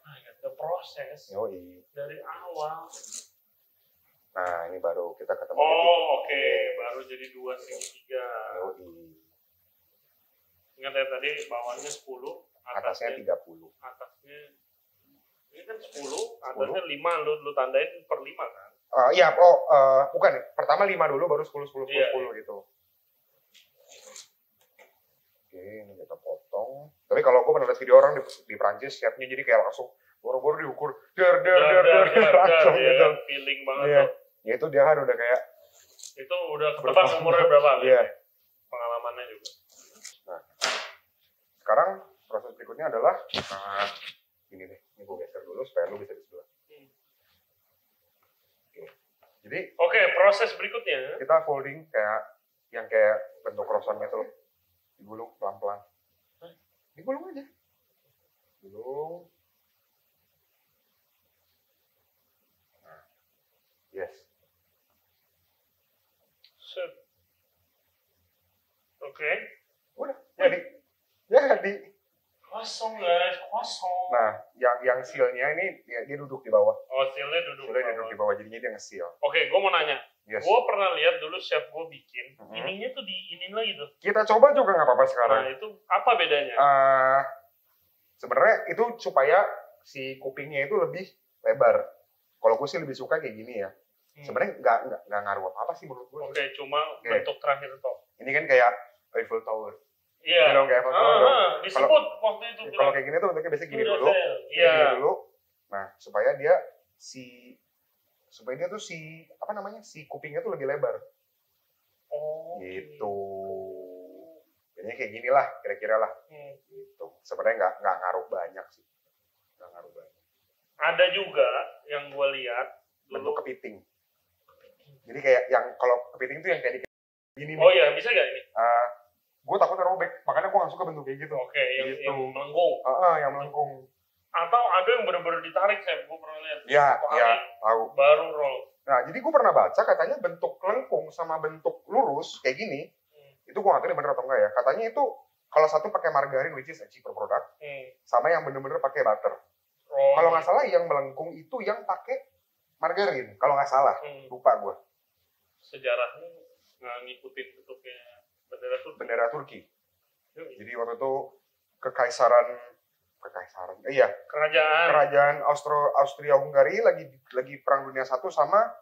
Ada proses. Dari awal. Nah, ini baru kita ketemu. Oh, oke. Baru jadi 2 segitiga. Ingat ya tadi bawahnya 10, atasnya 30. Atasnya ini kan 10, atasnya 5, lu tandain per 5 kan? Iya, bukan. Pertama 5 dulu, baru 10 gitu. Oke, ini kita potong. Tapi kalau aku pernah lihat video orang di Prancis, chefnya jadi kayak langsung boro-boro diukur, langsung gitu. Feeling banget tuh. Ya itu dia kan udah kayak. Itu udah ketebak umurnya berapa? Iya. Pengalamannya juga. Nah, sekarang proses berikutnya adalah, ini deh, ini gue geser dulu supaya lu bisa di sebelah. Jadi, proses berikutnya kita folding kayak bentuk croissant gitu loh. Digulung pelan-pelan. Digulung aja. Gulung. Nah, yes. Set. Oke. Udah, jadi. Jadi. Kosong guys, kosong. Nah, yang seal-nya ini dia duduk di bawah. Oh, seal-nya duduk. Seal-nya duduk di bawah, jadinya dia nge-seal. Oke, gue mau nanya. Yes. Gue pernah lihat dulu chef gue bikin, ininya tuh diinin lagi tuh. Kita coba juga nggak apa-apa sekarang. Nah, itu apa bedanya? Sebenarnya itu supaya si kupingnya itu lebih lebar. Kalau gue sih lebih suka kayak gini ya. Sebenarnya nggak ngaruh apa sih menurut gue. Oke, cuma bentuk terakhir toh. Ini kan kayak Eiffel Tower. Iya. Kayak Eiffel Tower dong. Disebut waktu itu. Kalau kayak gini tuh bentuknya biasanya gini dulu. Iya. Gini dulu. Nah, supaya dia tuh apa namanya, si kupingnya tuh lebih lebar. Oh. Gitu. Jadinya kayak gini lah, kira-kira lah. Gitu. Sebenarnya nggak ngaruh banyak sih. Nggak ngaruh banyak. Ada juga yang gue lihat bentuk kepiting. Jadi kayak yang kalau kepiting tuh yang kayak gini. Oh iya, bisa gak ini? Gue takutnya robek, makanya gue nggak suka bentuk kayak gitu. Oke, yang gitu. yang melengkung. Yang melengkung. Atau ada yang benar-benar ditarik, saya gue pernah lihat. Iya, tahu. Baru roll. Nah, jadi gue pernah baca katanya bentuk lengkung sama bentuk lurus kayak gini, itu gue nggak tahu ini bener atau enggak ya. Katanya itu kalau satu pakai margarin, which is a cheaper product, sama yang bener-bener pakai butter. Kalau nggak salah yang melengkung itu yang pakai margarin, kalau nggak salah, lupa gue. Sejarahnya nggak ngikutin bentuknya bendera Turki. Jadi waktu itu kerajaan Austria-Hungaria lagi perang dunia 1 sama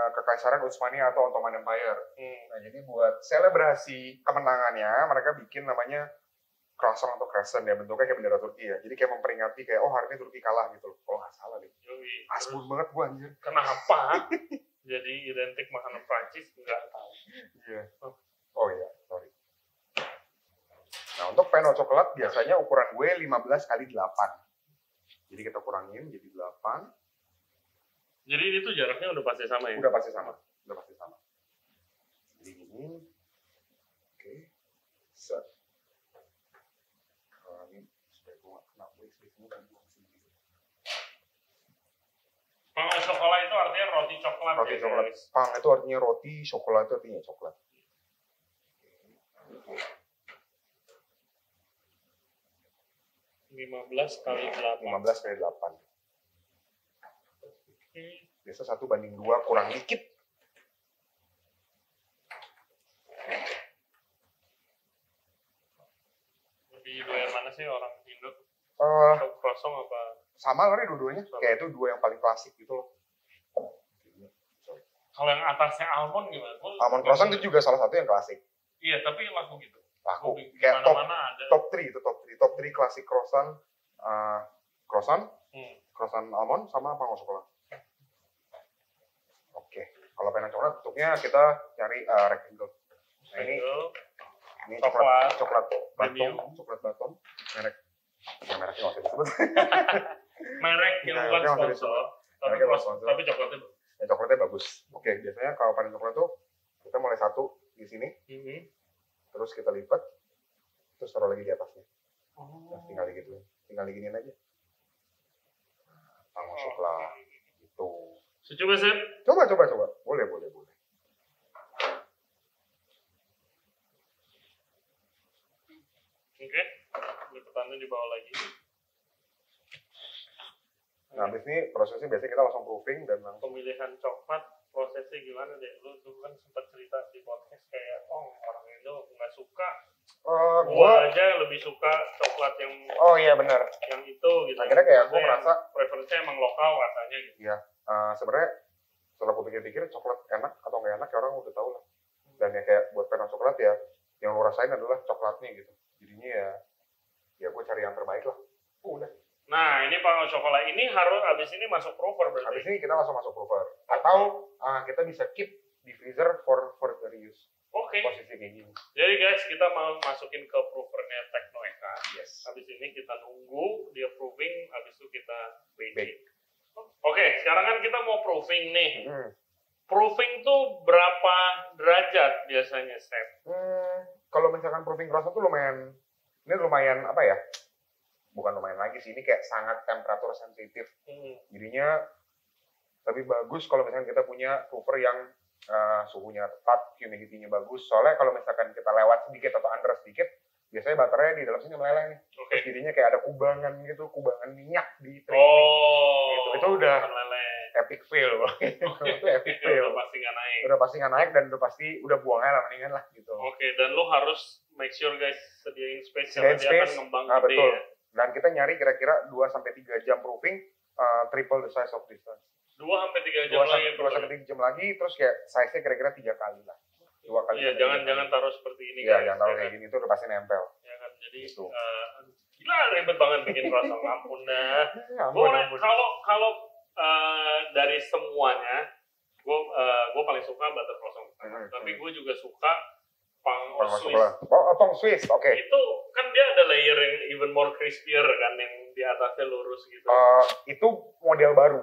kekaisaran Utsmania atau Ottoman Empire. Nah, jadi buat selebrasi kemenangannya mereka bikin namanya croissant atau crescent ya, bentuknya kayak bendera Turki ya. Jadi kayak memperingati kayak hari ini Turki kalah gitu loh. Kalau nggak salah deh. Asbun banget gua anjir. Kenapa? Jadi identik makanan Prancis nggak tahu. Iya. Oh iya, sorry. Nah, untuk peno coklat biasanya ukuran gue 15x8. Jadi kita kurangin jadi 8. Jadi itu jaraknya udah pasti sama ya? Udah pasti sama. Jadi gini. Oke. Set. Kurangin supaya gue nggak kena waste-nya dan buang sendiri. Pang coklat itu artinya roti coklat. Roti ya, coklat. Guys. Pang itu artinya roti, coklat itu artinya coklat. 15x8. 15x8. Biasa 1:2 kurang dikit. Lebih doyan mana sih orang Indo? Croissant apa? Sama lah dua-duanya. Kayak itu dua yang paling klasik gitu loh. Kalau yang atasnya almond gimana? Almond croissant itu juga salah satu yang klasik. Iya, tapi laku gitu. Laku. Kayak top 3 klasik croissant. Croissant almond sama pangos coklat. Oke. Kalau pengen coklat bentuknya kita cari rectangle. Nah ini coklat batom mereknya nggak usah disebut. Merek yang bukan sponsor, tapi coklatnya bagus. Coklatnya bagus. Oke, biasanya kalau panen coklat tuh kita mulai satu di sini, terus kita lipat, terus taruh lagi di atasnya. Nah, tinggal diginiin aja. Pangos coklat, gitu. Coba Sep? Coba. Boleh. Oke, lipatannya di bawah lagi. Nah, habis ini prosesnya biasanya kita langsung proofing dan langsung pemilihan coklat, prosesnya gimana deh? Lu tuh kan sempat cerita di podcast kayak, orang Indo nggak suka. Gua aja lebih suka coklat yang iya benar. Yang itu gitu. Akhirnya kayak gue merasa preferensinya emang lokal rasanya gitu. Iya. Sebenarnya setelah gue pikir-pikir coklat enak atau nggak enak ya orang udah tahu lah. Dan ya kayak buat peno coklat ya yang lo rasain adalah coklatnya gitu. Jadinya ya gue cari yang terbaik lah. Udah. Nah, ini pangos coklat ini harus abis ini masuk prover berarti. Abis ini kita langsung masuk prover. Atau kita bisa keep di freezer for reuse. Oke. Posisi kayak gini. Jadi guys, kita mau masukin ke provernya Teknoeka. Yes. Habis ini kita nunggu dia proving, habis itu kita bake. Oke, sekarang kan kita mau proving nih. Proving tuh berapa derajat biasanya, Chef? Kalau misalkan proving croissant tuh lumayan apa ya? bukan lumayan lagi sih, ini kayak sangat temperatur sensitif. Jadinya lebih bagus kalau misalkan kita punya prover yang suhunya tepat, humidity-nya bagus. Soalnya kalau misalkan kita lewat sedikit atau under sedikit, biasanya baterainya di dalam sini meleleh nih. Terus jadinya kayak ada kubangan gitu, kubangan minyak di tray. Gitu. Itu udah epic fail. Itu epic fail. Udah pasti nggak naik. Udah pasti nggak naik dan udah pasti udah buang air lah, mendingan lah gitu. Oke, dan lo harus make sure guys sediain space Sediain karena dia akan ngembang gede betul. ya. Dan kita nyari kira-kira 2-3 jam proofing, triple the size of distance. 2-3 jam lagi. 2-3 jam lagi, terus kayak size-nya kira-kira 3 kali lah. 2 kali. Iya, jangan taruh seperti ini. Iya, jangan taruh kayak gini, itu udah pasti nempel. Ya kan, jadi Gitu. gila ribet banget bikin croissant, ampun dah. Ampun. Kalau dari semuanya, gue paling suka butter croissant. Tapi gue juga suka pang Swiss. Pang Swiss, oke. Itu kan dia ada layer yang even more crispier kan, yang di atasnya lurus gitu. Itu model baru.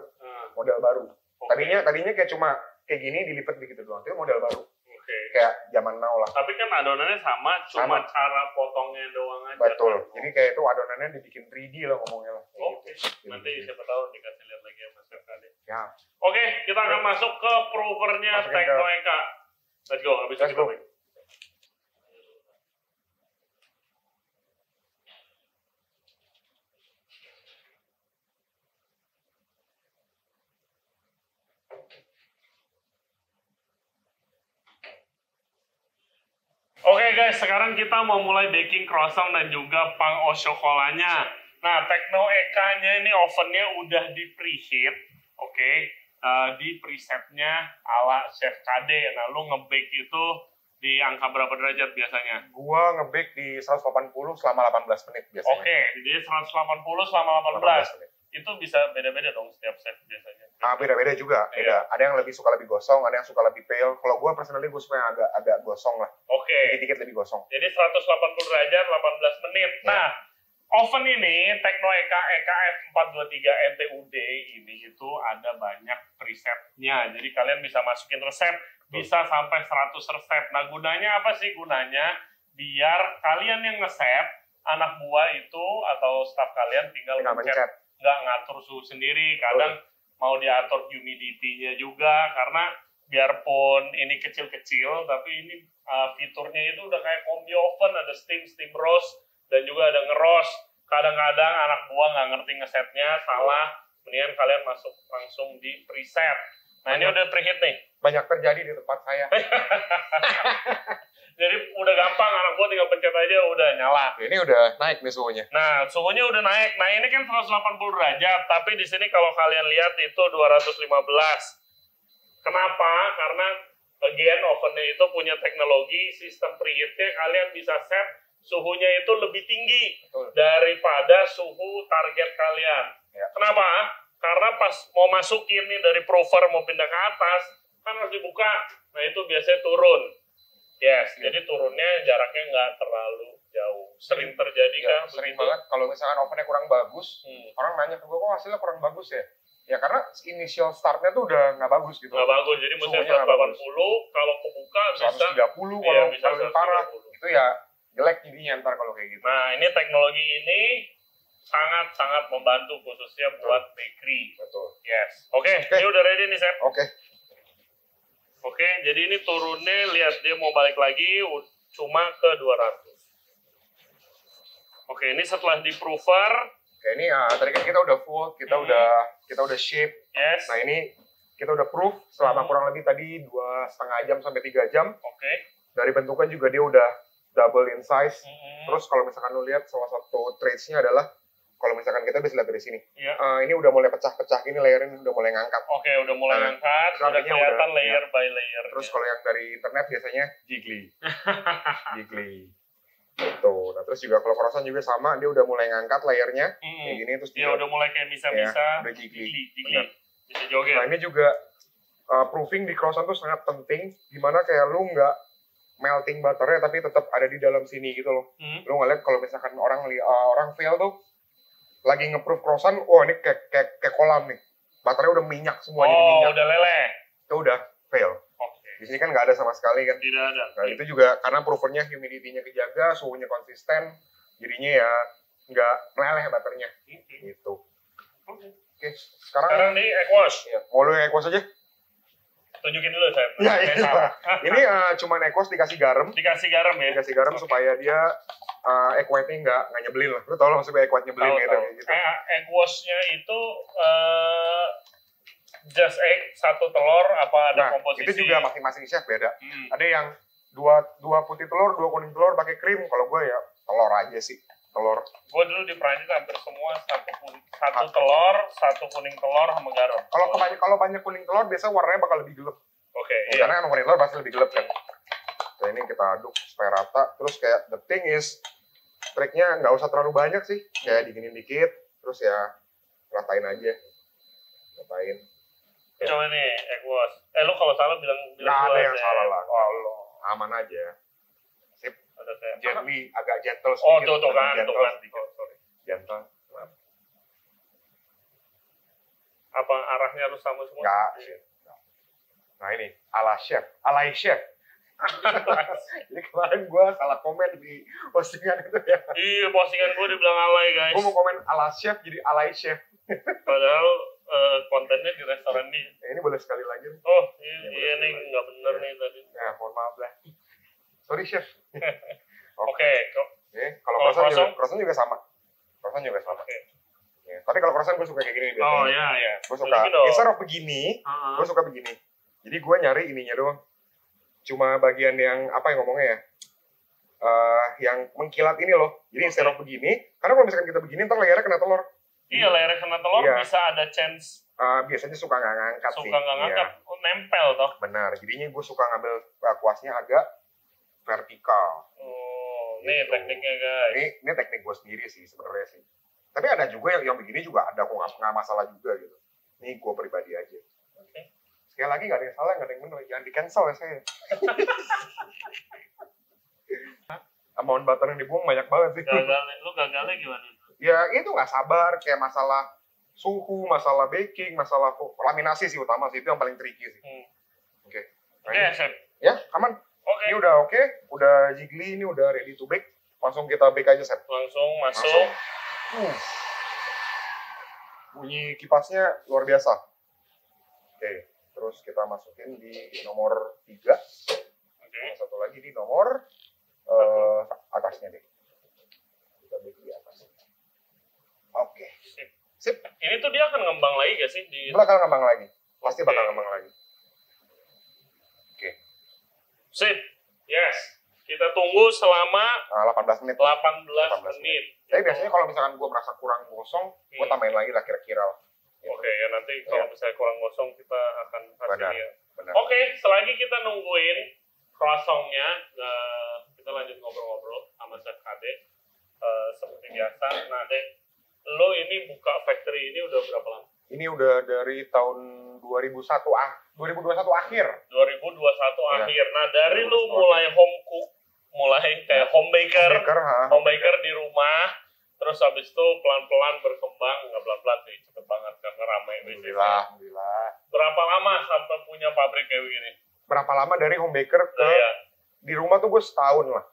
Model baru. Okay. Tadinya kayak cuma kayak gini dilipat begitu doang. Itu model baru. Oke. Kayak zaman now lah. Tapi kan adonannya sama, cuma cara potongnya doang aja. Betul. Kan? Jadi kayak itu adonannya dibikin 3D lah ngomongnya lah. Oke. Gitu. Nanti siapa tahu dikasih lihat lagi sama Chef Kade. Ya. Oke, kita akan masuk ke provernya Tekno Eka. Let's go. Habis itu kita break. Oke guys, sekarang kita mau mulai baking croissant dan juga pang au chocolatnya. Nah, Tekno Eka-nya ini ovennya udah di preheat, oke, di presetnya ala Chef Kade. Nah, lu nge-bake itu di angka berapa derajat biasanya? Gua nge-bake di 180 selama 18 menit biasanya. Oke, jadi 180 selama 18 menit. Itu bisa beda-beda dong setiap chef biasanya. Beda-beda juga. Beda. Iya. Ada yang lebih suka lebih gosong, ada yang suka lebih pale. Kalau gue personally gue suka yang agak gosong lah. Oke. Dikit-dikit lebih gosong. Jadi 180 derajat 18 menit. Ya. Nah, oven ini Tekno Eka EKF 423 NTUD ini itu ada banyak presetnya. Jadi kalian bisa masukin resep, bisa sampai 100 resep. Nah, gunanya apa sih? Gunanya biar kalian yang nge-chef, anak buah itu atau staff kalian tinggal mencet. Nggak ngatur suhu sendiri, kadang mau diatur humidity-nya juga, karena biarpun ini kecil-kecil, tapi ini fiturnya itu udah kayak combi oven, ada steam roast, dan juga ada ngeroast. Kadang-kadang anak buah nggak ngerti ngesetnya, salah, mendingan kalian masuk langsung di preset. Nah, ini udah preheat nih. Banyak terjadi di tempat saya. Jadi udah gampang, anak gua tinggal pencet aja udah nyala. Ini udah naik nih suhunya. Nah, suhunya udah naik. Nah, ini kan 180 derajat, tapi di sini kalau kalian lihat itu 215. Kenapa? Karena again ovennya itu punya teknologi sistem preheatnya, kalian bisa set suhunya itu lebih tinggi daripada suhu target kalian. Ya. Kenapa? Karena pas mau masukin nih dari prover mau pindah ke atas, kan harus dibuka. Nah, itu biasanya turun. Yes, jadi turunnya jaraknya nggak terlalu jauh. Sering terjadi kan? Sering banget. Kalau misalkan ovennya kurang bagus, orang nanya ke gue, kok hasilnya kurang bagus ya? Ya karena initial startnya tuh udah nggak bagus gitu. Nggak bagus, jadi mesti 180, kalau kebuka bisa 130 kalau parah. Itu ya jelek jadinya ntar kalau kayak gitu. Nah, ini teknologi ini sangat-sangat membantu khususnya buat bakery. Betul. Yes. Oke, ini udah ready nih, Chef. Oke, jadi ini turunnya, lihat dia mau balik lagi cuma ke 200. Oke, ini setelah di-prover. Oke, ini tadi kan kita udah full, kita udah shape. Yes. Nah, ini kita udah proof selama kurang lebih tadi 2,5 jam sampai 3 jam. Oke. Dari bentukan juga dia udah double in size. Terus kalau misalkan lu lihat salah satu traits-nya adalah kalau misalkan kita bisa lihat dari sini, ini udah mulai pecah-pecah, ini layernya udah mulai ngangkat. Oke, udah mulai ngangkat, udah kelihatan layer by layer. Terus kalau yang dari internet biasanya jiggly. Jiggly. Tuh, nah terus juga kalau croissant juga sama, dia udah mulai ngangkat layernya, kayak gini, terus dia udah mulai kayak bisa-bisa, udah jiggly. Bisa joget. Nah ini juga proofing di croissant tuh sangat penting, dimana kayak lu nggak melting butternya tapi tetap ada di dalam sini gitu loh. Lu ngeliat kalau misalkan orang fail tuh lagi nge-proof croissant, ini kayak kolam nih. Butternya udah minyak semua, jadi minyak. Udah leleh. Itu udah fail. Di sini kan nggak ada sama sekali kan. Tidak ada. Nah itu juga karena provernya humidity-nya kejaga, suhunya konsisten, jadinya ya nggak meleleh baterainya. Gitu. Oke, sekarang Sekarang di Equos. ya, mau lu Equos aja? Tunjukin dulu saya. Ya, ini cuman Equos dikasih garam. Dikasih garam ya. Dikasih garam supaya dia egg white-nya nggak nyebelin lah. Lu tau lah maksudnya egg white nyebelin gitu. Equos-nya itu just egg, 1 telur, apa ada komposisi? Itu juga masing-masing chef beda. Ada yang dua putih telur, 2 kuning telur pakai krim. Kalau gue ya telur aja sih, telur. Gue dulu di Prancis hampir semua 1 telur, 1 kuning telur sama garam. Kalau banyak kuning telur biasa warnanya bakal lebih gelap. Oke. Karena emang kuning telur pasti lebih gelap kan. Nah, ini kita aduk supaya rata. Terus kayak the thing is triknya nggak usah terlalu banyak sih. Kayak dinginin dikit, terus ya ratain aja. Ratain. Coba nih, Equos. Lu kalau salah bilang nggak ada yang ya. salah lah. Allah, aman aja. Sip. Ada kayak Gently, agak gentle Oh, sedikit. tuh kan, Gentle tuh kan. sedikit. Oh, sorry. Gentle. Apa arahnya harus sama semua? Nggak, shit. Nah ini, ala chef, alay chef. Jadi kemarin gue salah komen di postingan itu ya. Iya, postingan gue dibilang alay, guys. Gue mau komen ala chef jadi alay chef. Padahal kontennya di restoran dia. Ini boleh sekali lagi. Oh, iya nih, nggak bener nih tadi. Ya, mohon maaf lah. Sorry chef. Oke. Kalau croissant juga sama. Croissant juga sama. Ya, tapi kalau croissant gue suka kayak gini. Oh iya. Gue suka, instead of begini, gue suka begini. Jadi gue nyari ininya doang. Cuma bagian yang, apa yang ngomongnya ya? Yang mengkilat ini loh. Jadi instead of begini, karena kalau misalkan kita begini, ntar layarnya kena telur. Iya, layarnya kena telur bisa ada chance. Biasanya suka nggak ngangkat sih. Suka nggak ngangkat, nempel toh. Benar, jadinya gue suka ngambil kuasnya agak vertikal. Oh, ini tekniknya guys. Ini teknik gue sendiri sih sebenarnya sih. Tapi ada juga yang begini juga ada, kok nggak masalah juga gitu. Ini gue pribadi aja. Sekali lagi nggak ada yang salah, nggak ada yang benar. Jangan di-cancel ya saya. Amount butter yang dibuang banyak banget sih. Lu gagalnya gimana? Ya itu nggak sabar, kayak masalah suhu, masalah baking, masalah laminasi sih utama sih. Itu yang paling tricky sih. Oke. Chef. Ya, aman. Ini udah oke, udah jiggly, ini udah ready to bake. Langsung kita bake aja, Chef. Langsung masuk. Bunyi kipasnya luar biasa. Oke, terus kita masukin di nomor 3. Satu lagi di nomor atasnya deh. Kita bake di atas. Oke. Sip. Ini tuh dia akan ngembang lagi gak sih? Bakal ngembang lagi. Pasti bakal ngembang lagi. Oke. Sip. Yes. Kita tunggu selama 18 menit. 18 menit. Tapi biasanya kalau misalkan gue merasa kurang gosong, gue tambahin lagi lah kira-kira. Oke, ya nanti kalau misalnya kurang gosong kita akan kasih dia. Benar. Oke, selagi kita nungguin croissant-nya, kita lanjut ngobrol-ngobrol sama Chef Kade. Seperti biasa. Nah, Dek, lo ini buka factory ini udah berapa lama? Ini udah dari tahun 2021 akhir. 2021 akhir. Nah, dari lu mulai home cook, mulai kayak home baker di rumah, terus habis itu pelan-pelan berkembang, nggak pelan-pelan sih, cepet banget karena ramai bisnisnya. Alhamdulillah. Berapa lama sampai punya pabrik kayak begini? Berapa lama dari home baker ke di rumah tuh gue setahun lah.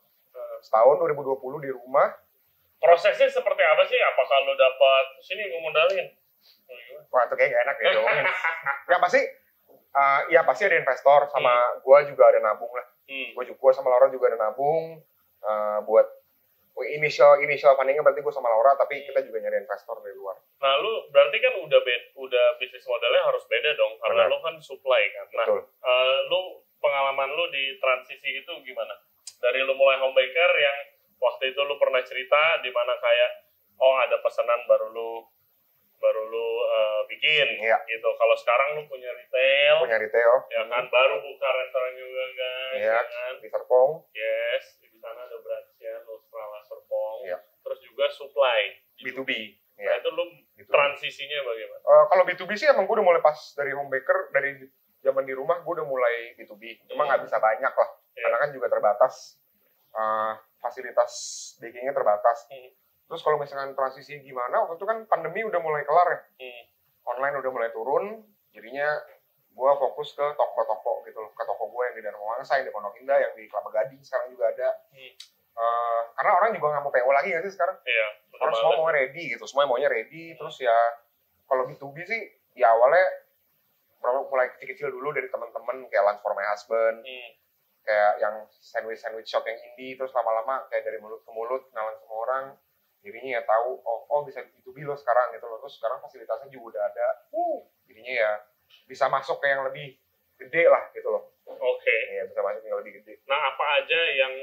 Setahun 2020 di rumah. Prosesnya seperti apa sih? Apakah lo dapat sini gue modalin? Wah, itu kayak gak enak ya dong. Ya pasti ada investor, sama gue juga ada nabung lah. Gue sama Laura juga ada nabung buat initial fundingnya, berarti gue sama Laura, tapi kita juga nyari investor dari luar. Nah, lu berarti kan udah bisnis modelnya harus beda dong, karena lu kan supply kan. Nah, lu pengalaman lu di transisi itu gimana? Dari lu mulai home baker yang waktu itu lu pernah cerita di mana kayak ada pesanan baru lu bikin gitu. Kalau sekarang lu punya retail, ya kan, baru buka restoran juga guys, ya kan? Di Serpong. Yes, di sana ada branch-nya Nostrala Serpong. Terus juga supply B2B. Nah, itu lu transisinya bagaimana? Kalau B2B sih emang gue udah mulai pas dari home baker, dari zaman di rumah gue udah mulai B2B. Cuma nggak bisa banyak lah, karena kan juga terbatas. Fasilitas bakingnya terbatas. Terus kalau misalkan transisi gimana, waktu itu kan pandemi udah mulai kelar ya. Online udah mulai turun, jadinya gue fokus ke toko-toko gitu loh. Ke toko gue yang di Dharma Wangsa, yang di Pondok Indah, yang di Kelapa Gading sekarang juga ada. Karena orang juga nggak mau PO lagi nggak sih sekarang? Iya. Orang semua mau ready gitu, semua maunya ready. Terus ya kalau B2B sih ya awalnya mulai kecil-kecil dulu dari teman-teman kayak Lunch for My Husband, kayak yang sandwich shop yang indie, terus lama-lama kayak dari mulut ke mulut kenalan sama orang, jadinya ya tahu oh bisa B2B lo sekarang gitu loh. Terus sekarang fasilitasnya juga udah ada, jadinya ya bisa masuk ke yang lebih gede lah gitu loh. Oke. Iya, bisa masuk yang lebih gede. Nah, apa aja yang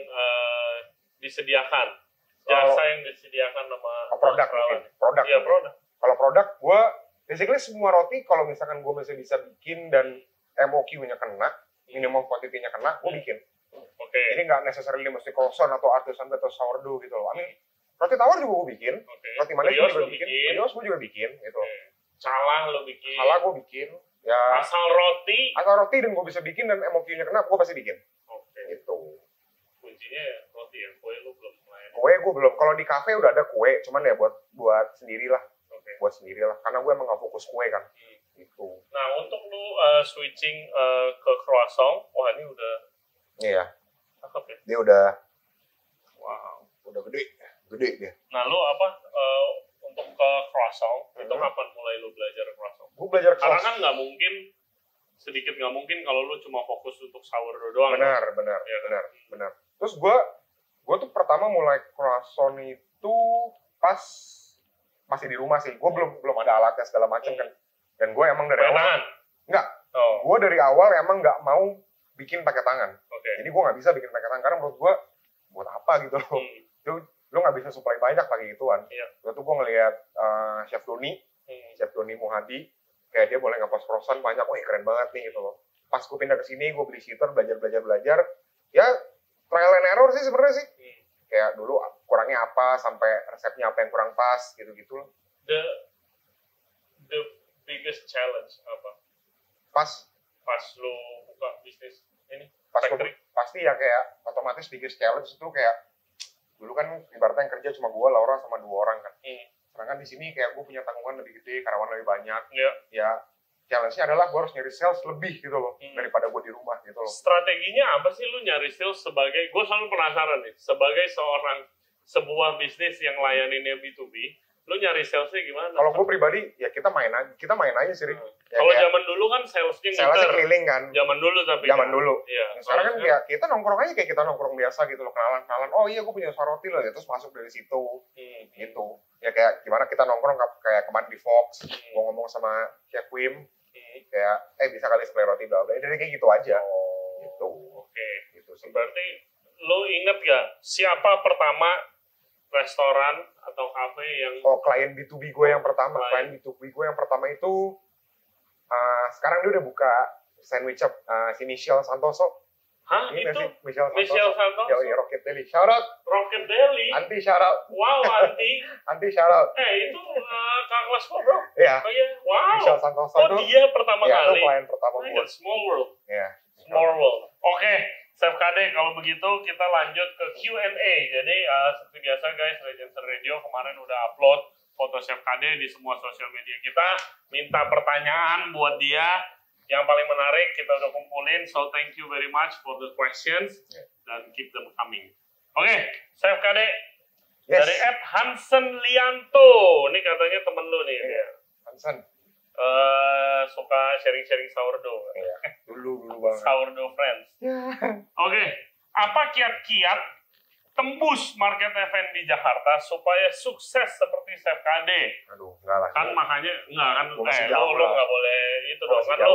disediakan? Jasa yang disediakan sama produk. Iya, produk. Kalau produk, gue basically semua roti kalau misalkan gue masih bisa bikin dan MOQ-nya kena, minimum quantity-nya kena, gue bikin. Oke. Jadi nggak necessarily mesti croissant atau artisan atau sourdough gitu loh. Roti tawar juga gue bikin, roti manis juga bikin, brioche gue juga bikin gitu. Salah lo bikin. Salah gue bikin. Ya, asal roti dan gue bisa bikin dan MOQ-nya kena, gue pasti bikin. Oke. Gitu. Kuncinya ya roti ya, kue lu belum main. Kue gue belum. Kalau di kafe udah ada kue, cuman ya buat sendirilah. Buat sendirilah, karena gue emang gak fokus kue kan. Gitu. Nah, untuk lu switching ke croissant, wah ini udah. Iya. Cakep ya. Dia udah, wow, udah gede dia. Nah, lu apa untuk ke croissant? Itu kapan mulai lu belajar croissant? Gue belajar croissant. Karena kan nggak mungkin kalau lu cuma fokus untuk sourdough doang. Benar. Terus gue tuh pertama mulai croissant itu pas masih di rumah sih. Gue belum ada alatnya segala macam kan. Dan gue emang dari awal enggak. Gue dari awal emang nggak mau bikin pakai tangan. Jadi gue nggak bisa bikin pakai tangan karena menurut gue buat apa gitu loh. Lu nggak bisa supply banyak pakai gituan. Waktu gue ngelihat Chef Doni Muhadi, kayak dia boleh ngepost croissant banyak, wah keren banget nih gitu loh. Pas gue pindah ke sini, gue beli sitter, belajar, ya trial and error sih sebenarnya sih. Kayak dulu kurangnya apa, sampai resepnya apa yang kurang pas, gitu-gitu loh. The biggest challenge apa? Pas lu buka bisnis ini? Pasti ya kayak otomatis biggest challenge itu kayak dulu kan ibaratnya yang kerja cuma gue, Laura sama 2 orang kan. Sedangkan di sini kayak gue punya tanggungan lebih gede, karyawan lebih banyak. Ya challenge-nya adalah gue harus nyari sales lebih gitu loh daripada gue di rumah gitu loh. Strateginya apa sih lu nyari sales sebagai, gue selalu penasaran nih, sebagai sebuah bisnis yang layaninnya B2B, lu nyari salesnya gimana? Kalau gue pribadi, ya kita main aja sih. Ya, kalau zaman dulu kan salesnya keliling kan. Zaman dulu tapi. Zaman dulu. Iya. Sekarang kan kayak kita nongkrong aja kayak kita nongkrong biasa gitu loh, kenalan. Oh iya, gue punya usaha roti loh, ya, terus masuk dari situ. Gitu. Ya kayak gimana kita nongkrong kayak kemarin di Fox, gue ngomong sama Chef Wim, kayak bisa kali supply roti bla bla. Jadi kayak gitu aja. Gitu. Oke. Gitu sih. Berarti lu inget gak siapa pertama restoran atau kafe yang klien B2B gue yang pertama. Klien B2B gue yang pertama itu sekarang dia udah buka sandwich shop si Michelle Santoso. Hah? Ini itu? Michelle Santoso? Ya, Rocket Deli. Shout out. Rocket Deli? Anti shout out. Wow, Anti. Anti shout out. Itu kakak kelas gue bro. Iya. Oh iya, wow. Michelle Santoso tuh. Dia pertama kali? Iya, itu klien pertama gue. Small world. Iya. Small world. Oke. Chef KD, kalau begitu kita lanjut ke Q&A. Jadi seperti biasa guys, Regency Radio kemarin udah upload foto Chef KD di semua sosial media kita. Minta pertanyaan buat dia. Yang paling menarik kita udah kumpulin. So thank you very much for the questions. Dan keep them coming. Oke, Chef KD. Yes. Dari @Hansen Lianto. Ini katanya temen lu nih. Hansen. Suka sharing-sharing sourdough. Dulu banget. Sourdough friends. Oke. Apa kiat-kiat tembus market event di Jakarta supaya sukses seperti Chef KD? Aduh, enggak lah. Kan makanya enggak kan lu enggak boleh itu dong kan lu.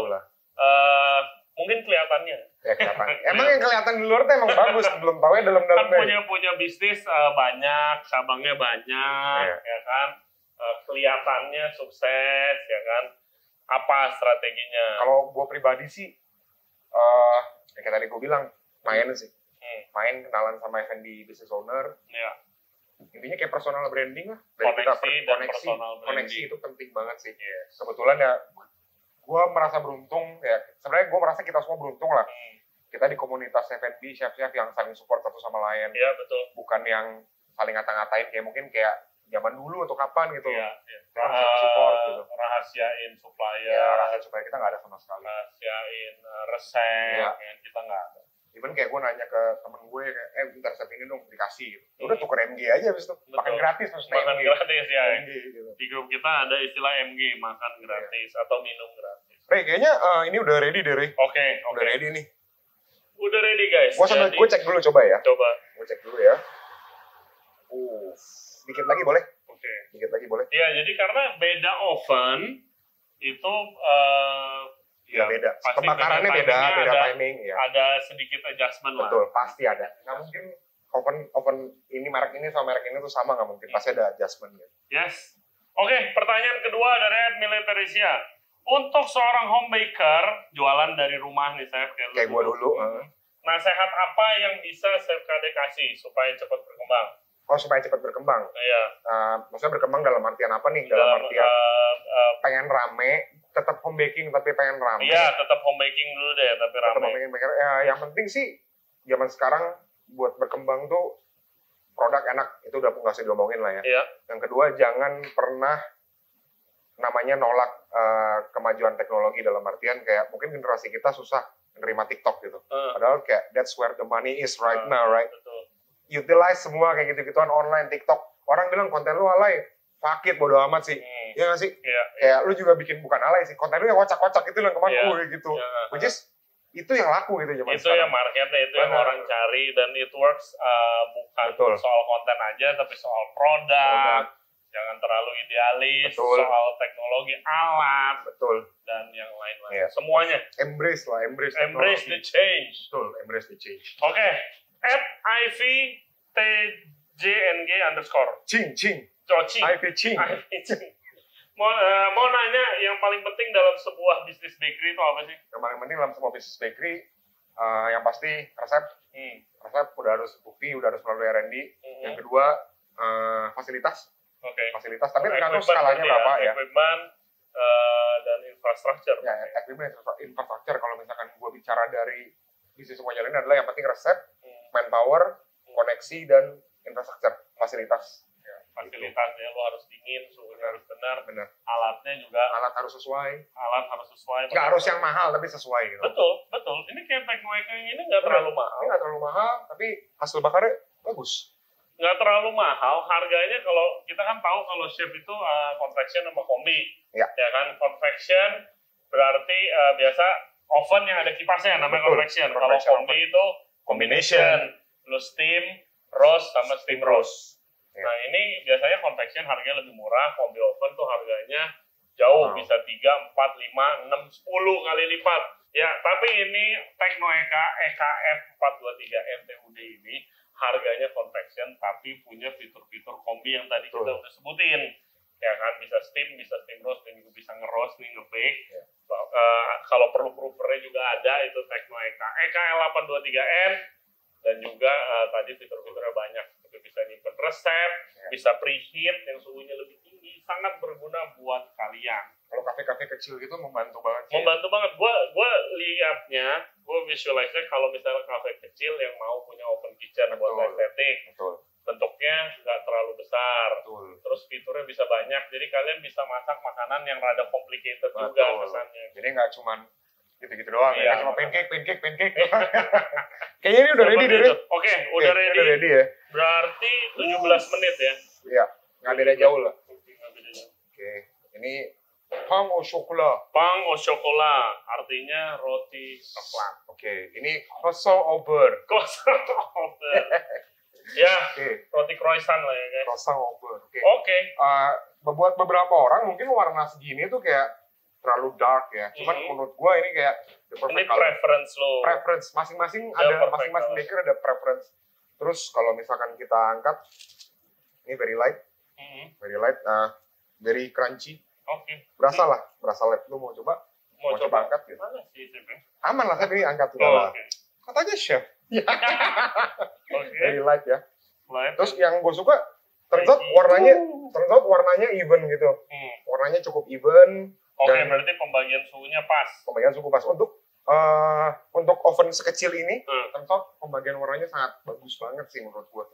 Mungkin kelihatannya. Ya kelihatan. Emang yang kelihatan di luar tuh emang bagus, belum tahu ya dalam-dalamnya. Kan punya bisnis banyak, cabangnya banyak, ya kan? Kelihatannya sukses, ya kan? Apa strateginya? Kalau gue pribadi sih, kayak tadi gue bilang, main sih. Main, kenalan sama F&B business owner. Ya. Intinya kayak personal branding lah. Koneksi itu penting banget sih. Kebetulan ya, gue merasa beruntung, ya sebenarnya gue merasa kita semua beruntung lah. Kita di komunitas F&B, chef-chef yang saling support satu sama lain. Iya, betul. Bukan yang saling ngata-ngatain, kayak mungkin kayak zaman dulu atau kapan gitu. Support gitu. Rahasiain supplier. Ya, rahasia supplier kita nggak ada sama sekali. Rahasiain resep, kita nggak ada. Even kayak gue nanya ke temen gue kayak bentar resep ini dong dikasih gitu. Udah tuker MG aja abis itu. Makan gratis maksudnya makan MG. gratis ya. MG, gitu. Di grup kita ada istilah MG, makan gratis atau minum gratis. Ray, kayaknya ini udah ready deh, Ray. Oke. Udah ready nih. Udah ready guys. Gue cek dulu coba ya. Coba. Gue cek dulu ya. Dikit lagi boleh? Oke. Dikit lagi boleh? Ya, jadi karena beda oven itu ya beda. pasti Pembakarannya beda timing ya. Ada sedikit adjustment lah. Betul, pasti ada. Nggak mungkin oven ini merek ini sama merek ini tuh sama, nggak mungkin. Pasti ada adjustment ya. Yes. Oke, pertanyaan kedua dari Ed Militarisya. Untuk seorang homemaker jualan dari rumah nih, Chef, kayak gua dulu. Nasihat apa yang bisa Chef KD kasih supaya cepat berkembang? Oh, supaya cepat berkembang. Iya. Maksudnya berkembang dalam artian apa nih? Dalam artian pengen rame, tetap home baking tapi pengen rame. Iya, tetap home baking dulu deh, tapi rame. Tetap home baking. Yang penting sih zaman sekarang buat berkembang tuh produk enak, itu udah nggak usah diomongin lah ya. Iya. Yang kedua, jangan pernah namanya nolak kemajuan teknologi dalam artian kayak mungkin generasi kita susah menerima TikTok gitu. Padahal kayak that's where the money is right now, right? Betul. Utilize semua kayak gitu-gituan online TikTok. Orang bilang konten lu alay, fuck it, bodo amat sih. Iya nggak sih? Iya. Kayak lu juga bikin bukan alay sih, konten lu yang kocak-kocak itu yang kemana gitu. Which is itu yang laku gitu zaman itu yang marketnya, itu yang orang cari, dan it works bukan soal konten aja tapi soal produk. Jangan terlalu idealis. Soal teknologi, alat, dan yang lain-lain. Semuanya embrace the change. Betul, embrace the change. Oke. @ivtjng_. Cing. Ivy Cing. Mau nanya, yang paling penting dalam sebuah bisnis bakery itu apa sih? Yang paling penting dalam sebuah bisnis bakery, yang pasti resep. Resep udah harus bukti, udah harus melalui R&D. Yang kedua, fasilitas. Fasilitas, tapi tergantung skalanya berapa ya. Equipment dan infrastruktur. Ya, equipment, infrastruktur. Kalau misalkan gue bicara dari bisnis semua jalan adalah yang penting resep, manpower, koneksi, dan infrastruktur, fasilitas. Fasilitas ya, lo harus dingin, suhunya harus benar. Alatnya juga. Alat harus sesuai. Nggak harus yang mahal, tapi sesuai. Gitu. Betul. Ini kayak Tecnoeca ini nggak terlalu mahal. Ini nggak terlalu mahal, tapi hasil bakarnya bagus. Nggak terlalu mahal, harganya kalau kita kan tahu kalau chef itu convection sama kombi. Ya kan, convection berarti biasa oven yang ada kipasnya namanya convection. Kalau kombi itu combination, plus steam, roast sama steam roast. Nah ini biasanya convection harganya lebih murah, kombi oven tuh harganya jauh, bisa 3, 4, 5, 6, 10 kali lipat. Ya, tapi ini Tecnoeca EKF 423 MTUD ini harganya convection tapi punya fitur-fitur kombi yang tadi kita udah sebutin. Ya kan, bisa steam roast, dan juga bisa nge-roast nih, nge-bake. Kalau perlu provernya juga ada, itu Tecnoeca EKL823N, dan juga tadi fitur-fiturnya banyak. Bisa nyimpen resep, bisa preheat yang suhunya lebih tinggi, sangat berguna buat kalian. Kalau kafe-kafe kecil gitu membantu banget. Gue liatnya, gue visualize-nya kalau misalnya kafe kecil yang mau punya open kitchen buat estetik, bentuknya nggak terlalu besar, terus fiturnya bisa banyak, jadi kalian bisa masak makanan yang rada complicated juga kesannya. Jadi nggak cuma gitu-gitu doang ya, cuma pancake. Kayaknya ini udah ready deh. Oke, udah ready ya. Berarti 17 menit ya? Iya, nggak beda jauh lah. Oke, ini pain au chocolat. Pain au chocolat, artinya roti coklat. Oke, ini croissant au beurre. Ya, roti croissant lah ya guys. Croissant au beurre. Oke. Buat beberapa orang mungkin warna segini tuh kayak terlalu dark ya. Cuman menurut gua ini kayak the perfect ini color. Preference lo. Preference masing-masing ada, masing-masing baker ada preference. Terus kalau misalkan kita angkat, ini very light, very crunchy. Berasa light. Lu mau coba angkat gitu. Mana sih chef? Aman lah, tapi angkat juga lah. Katanya chef. Very light ya. Terus yang gue suka, turns out warnanya even gitu. Warnanya cukup even. Berarti pembagian suhunya pas. Untuk oven sekecil ini, tentu pembagian warnanya sangat bagus banget sih menurut gue.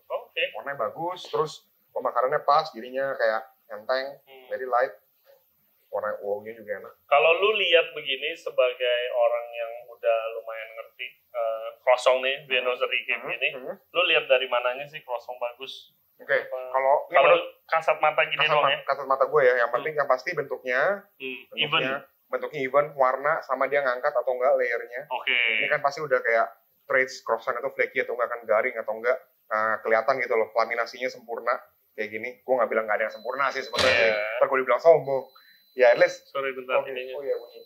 Warnanya bagus, terus pembakarannya pas, jadinya kayak enteng, very light. Warna wow-nya juga enak. Kalau lu lihat begini sebagai orang yang udah lumayan ngerti croissant nih, Viennoiserie kayak gini. Lu lihat dari mananya sih croissant bagus? Oke, kalau kasat mata gini doang ya? Kasat mata gue ya, yang penting yang pasti bentuknya even, warna, sama dia ngangkat atau enggak layernya. Ini kan pasti udah kayak traits croissant itu flaky atau enggak, kan garing atau enggak, kelihatan gitu loh, laminasinya sempurna kayak gini. Gue nggak bilang nggak ada yang sempurna sih sebenarnya. Ntar gue dibilang sombong. Ya, at least. Sorry bentar ininya. Oh iya, bunyi.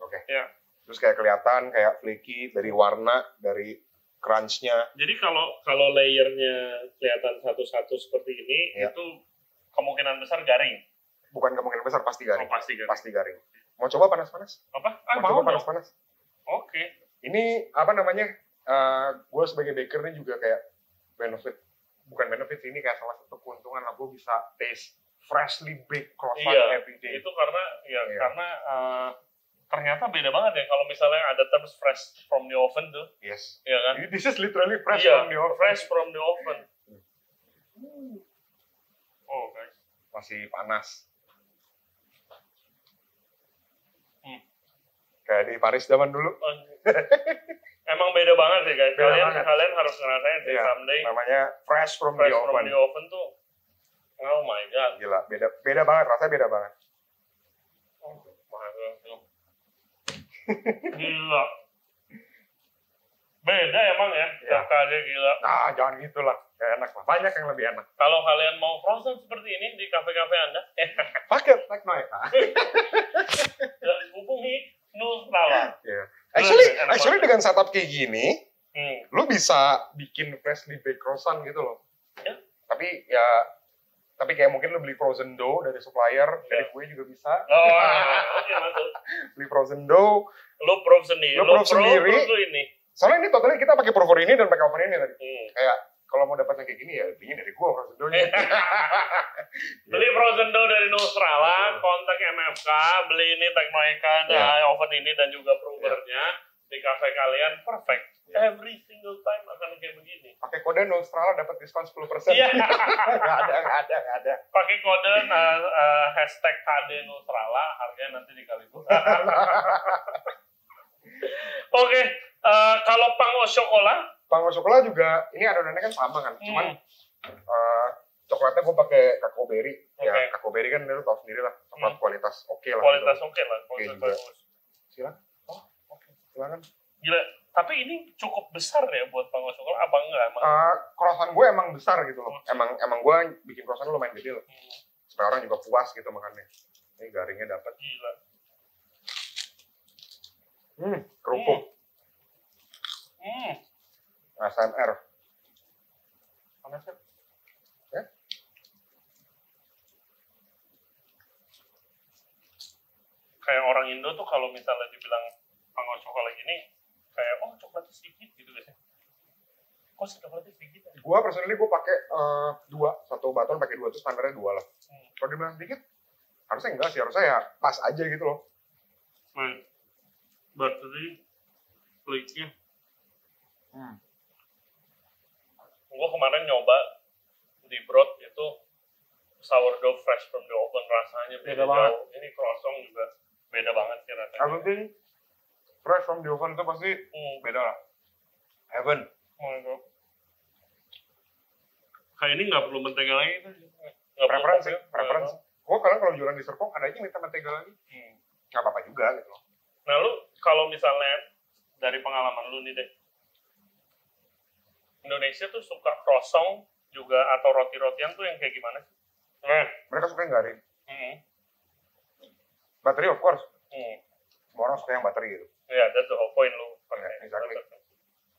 Oke. Ya. Terus kayak kelihatan kayak flaky dari warna, dari crunch-nya. Jadi kalau layernya kelihatan satu-satu seperti ini, itu kemungkinan besar garing. Bukan kemungkinan besar, pasti garing. Oh, pasti garing. Pasti garing. Mau coba panas-panas? Apa? Mau coba panas-panas. Oke. Ini apa namanya? Gue sebagai baker ini juga kayak bukan benefit, ini kayak salah satu keuntungan lah, gue bisa taste freshly baked croissant every day. Itu karena karena ternyata beda banget ya kalau misalnya ada terms fresh from the oven tuh. Yes. Iya kan? This is literally fresh from the oven. Fresh from the oven. Oh guys. Masih panas. Kayak di Paris zaman dulu. Emang beda banget sih guys. Kalian harus ngerasain sih someday. Namanya fresh from the oven. From the oven tuh. Oh my god. Gila, beda banget, rasanya beda banget. Gila. Beda emang ya, KD gila. Nah, jangan gitulah. Gak enak lah. Banyak yang lebih enak. Kalau kalian mau croissant seperti ini di kafe-kafe Anda, pakai Teknoeka. Hubungi Nustrala. Actually dengan setup kayak gini, lu bisa bikin freshly baked croissant gitu loh. Tapi kayak mungkin lu beli frozen dough dari supplier, dari gue juga bisa. Oke, masuk. Beli frozen dough. Lu proof sendiri. Lu ini. Soalnya ini totalnya kita pakai prover ini dan pakai oven ini tadi. Kayak kalau mau dapat yang kayak gini ya belinya dari gue frozen dough-nya. Beli frozen dough dari Nustrala, kontak MFK, beli ini Teknoeka, oven ini dan juga provernya di kafe kalian, perfect. Every single time akan kayak begini. Pakai kode Nustrala dapat diskon 10%. Iya. Nggak ada. Pakai kode hashtag KD Nustrala, harganya nanti dikali 2. Oke, kalau Pango Chocolat juga ini adonannya kan sama kan, cuman coklatnya gue pakai kakao berry. Ya kakao berry kan lu tau sendiri lah, coklat kualitas oke lah. Kualitas oke lah, kualitas bagus. Silakan. Silakan. Gila, tapi ini cukup besar ya buat Pango Chocolat apa enggak? Croissant gue emang besar gitu loh. Emang gue bikin croissant lumayan gede loh. Supaya orang juga puas gitu makannya. Ini garingnya dapat. Gila. Kerupuk. ASMR. Panas kan? Ya? Kayak orang Indo tuh kalau misalnya dibilang Pango Chocolat gini, kayak coklatnya sedikit gitu guys. Kok coklatnya sedikit? Gua personally pakai 2, satu baton pakai 2 tuh standarnya 2 lah. Kalau dibilang sedikit, harusnya enggak sih, harusnya ya pas aja gitu loh. Berarti kliknya. Gue kemarin nyoba di Broad itu sourdough fresh from the oven, rasanya beda jauh. Ini croissant juga beda banget sih rasanya. Aku sih fresh from the oven itu pasti beda lah. Heaven. Kayak ini nggak perlu mentega lagi tuh. Preference. Gue kalau jualan di Serpong ada aja minta mentega lagi. Nggak apa-apa juga gitu loh. Nah lu kalau misalnya dari pengalaman lu nih deh, Indonesia tuh suka croissant juga atau roti-rotian tuh yang kayak gimana sih? Mereka suka yang garing. Bateri of course. Semua orang suka yang bateri gitu. Yeah, that's the whole point lu. Exactly.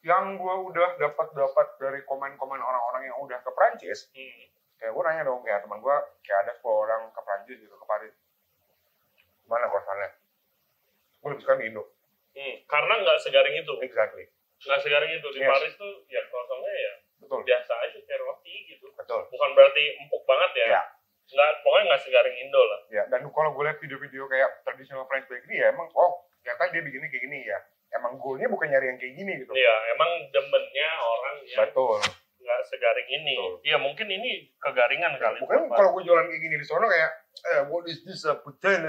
Yang gue udah dapat dari komen-komen orang-orang yang udah ke Prancis, kayak gue nanya dong, kayak teman gue, kayak ada 10 orang ke Prancis gitu, ke Paris. Gimana croissantnya? Gue lebih suka di Indo. Karena nggak segaring itu. Exactly. Nggak segaring itu. Di Paris tuh ya croissantnya ya biasa aja kayak roti gitu. Betul. Bukan berarti empuk banget ya. Pokoknya nggak segaring Indo lah. Ya, dan kalau gue lihat video-video kayak traditional French bakery ya emang, ternyata dia begini kayak gini ya. Emang goalnya bukan nyari yang kayak gini gitu. Iya, emang demennya orang yang nggak segaring ini. Iya, mungkin ini kegaringan kali. Bukan kalau gue jualan kayak gini di sono kayak, what is this, putain.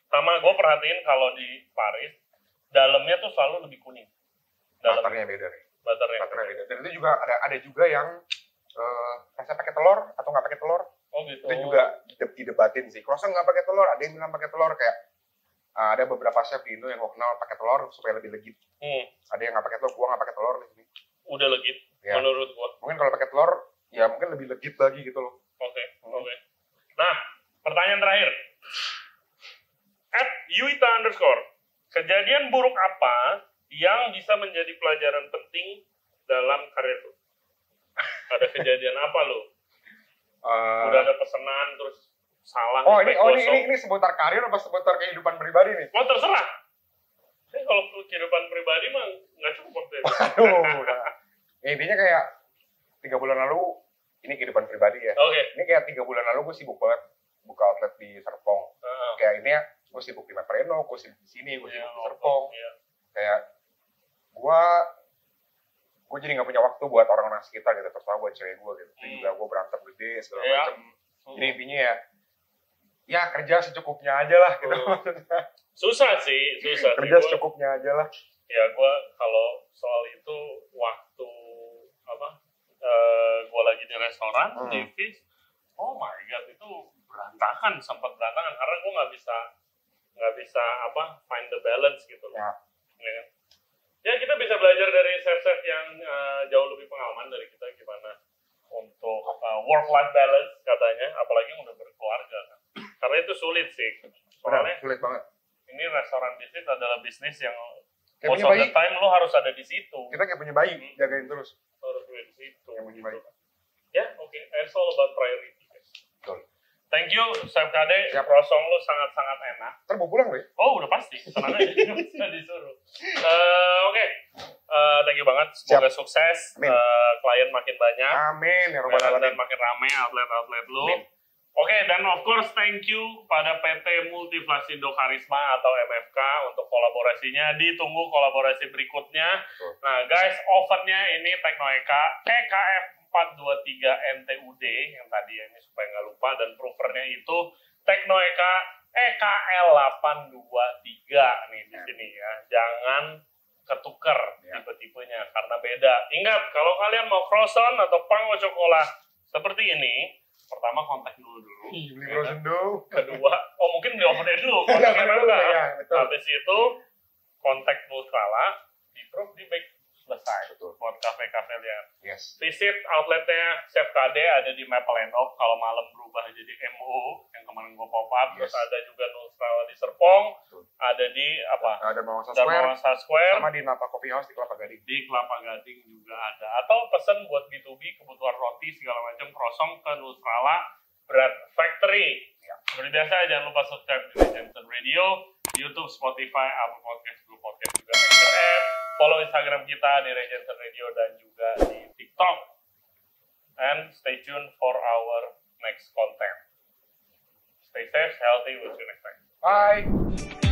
Sama gue perhatiin kalau di Paris, dalamnya tuh selalu lebih kuning. Butternya beda nih. Butternya Beda. Dan itu juga ada juga yang rasa pakai telur atau nggak pakai telur. Oh gitu. Itu juga didebatin sih. Croissant nggak pakai telur, ada yang bilang pakai telur kayak ada beberapa chef di Indo yang gue kenal pakai telur supaya lebih legit. Ada yang nggak pakai telur, gue nggak pakai telur di sini. Udah legit, ya. Menurut gue. Mungkin kalau pakai telur, ya mungkin lebih legit lagi gitu loh. Oke. Nah, pertanyaan terakhir. @yuita_, kejadian buruk apa yang bisa menjadi pelajaran penting dalam karir lu? Ada kejadian apa lu? Udah ada pesanan terus salah. Ini seputar karir apa seputar kehidupan pribadi nih? Oh terserah. Kalau kehidupan pribadi mah nggak cukup deh. Intinya kayak 3 bulan lalu, ini kehidupan pribadi ya. Ini kayak 3 bulan lalu gue sibuk banget buka outlet di Serpong. Kayak intinya gue sibuk di Mapreno, gue sibuk di sini, gue sibuk di Serpong. Kayak gue jadi nggak punya waktu buat orang-orang sekitar gitu, terutama buat cewek gue gitu. Jadi juga gue berantem gede segala macam. Jadi intinya ya kerja secukupnya aja lah gitu. Susah sih. Kerja secukupnya aja lah. Ya gue kalau soal itu waktu gue lagi di restoran di Fis, oh my god itu sempat berantakan karena gue nggak bisa find the balance gitu loh. Ya kita bisa belajar dari chef-chef yang jauh lebih pengalaman dari kita gimana untuk work-life balance katanya, apalagi yang udah berkeluarga kan. Karena itu sulit sih. Soalnya sulit banget. Ini restoran bisnis adalah bisnis yang most of the time lo harus ada di situ. Kita kayak punya bayi, jagain terus. Harus ada di situ. Yang punya bayi. Ya, oke. It's all about priority. Betul. Thank you, Chef Kade. Croissant lu sangat-sangat enak. Ntar mau pulang deh. Oh, udah pasti. Tenang aja, bisa disuruh. Oke. Thank you banget. Semoga sukses. Klien makin banyak. Amin. Ya Rabbal Alamin. Dan makin rame outlet-outlet lu. Oke, dan of course thank you pada PT Multiflasindo Karisma atau MFK untuk kolaborasinya. Ditunggu kolaborasi berikutnya. Nah, guys, ovennya ini Teknoeka EKF 423 NTUD yang tadi ini supaya nggak lupa, dan provernya itu Teknoeka EKL 823 nih di sini ya. Jangan ketuker tipe-tipenya karena beda. Ingat, kalau kalian mau croissant atau panggo cokola seperti ini, pertama kontak dulu. Beli frozen dough. Kedua, mungkin beli ovennya dulu. Habis itu kontak Nustrala, di-proof, di-bake, selesai. Buat kafe-kafe lihat. Visit outletnya Chef Kade ada di Mapelendok. Kalau malam berubah jadi MO yang kemarin gue pop up. Terus ada juga Nustrala di Serpong. Ada di Ada Mawasa Square. Sama di Napa Coffee House di Kelapa Gading. Di Kelapa Gading juga ada. Atau pesen buat B2B kebutuhan roti segala macam croissant ke Nustrala Bread Factory. Seperti biasa jangan lupa subscribe di Regency Radio, YouTube, Spotify, Apple Podcast, Google Podcast juga Anchor. Follow Instagram kita di Regency Radio dan juga di TikTok. And stay tuned for our next content. Stay safe, healthy, we'll see you next time. Bye.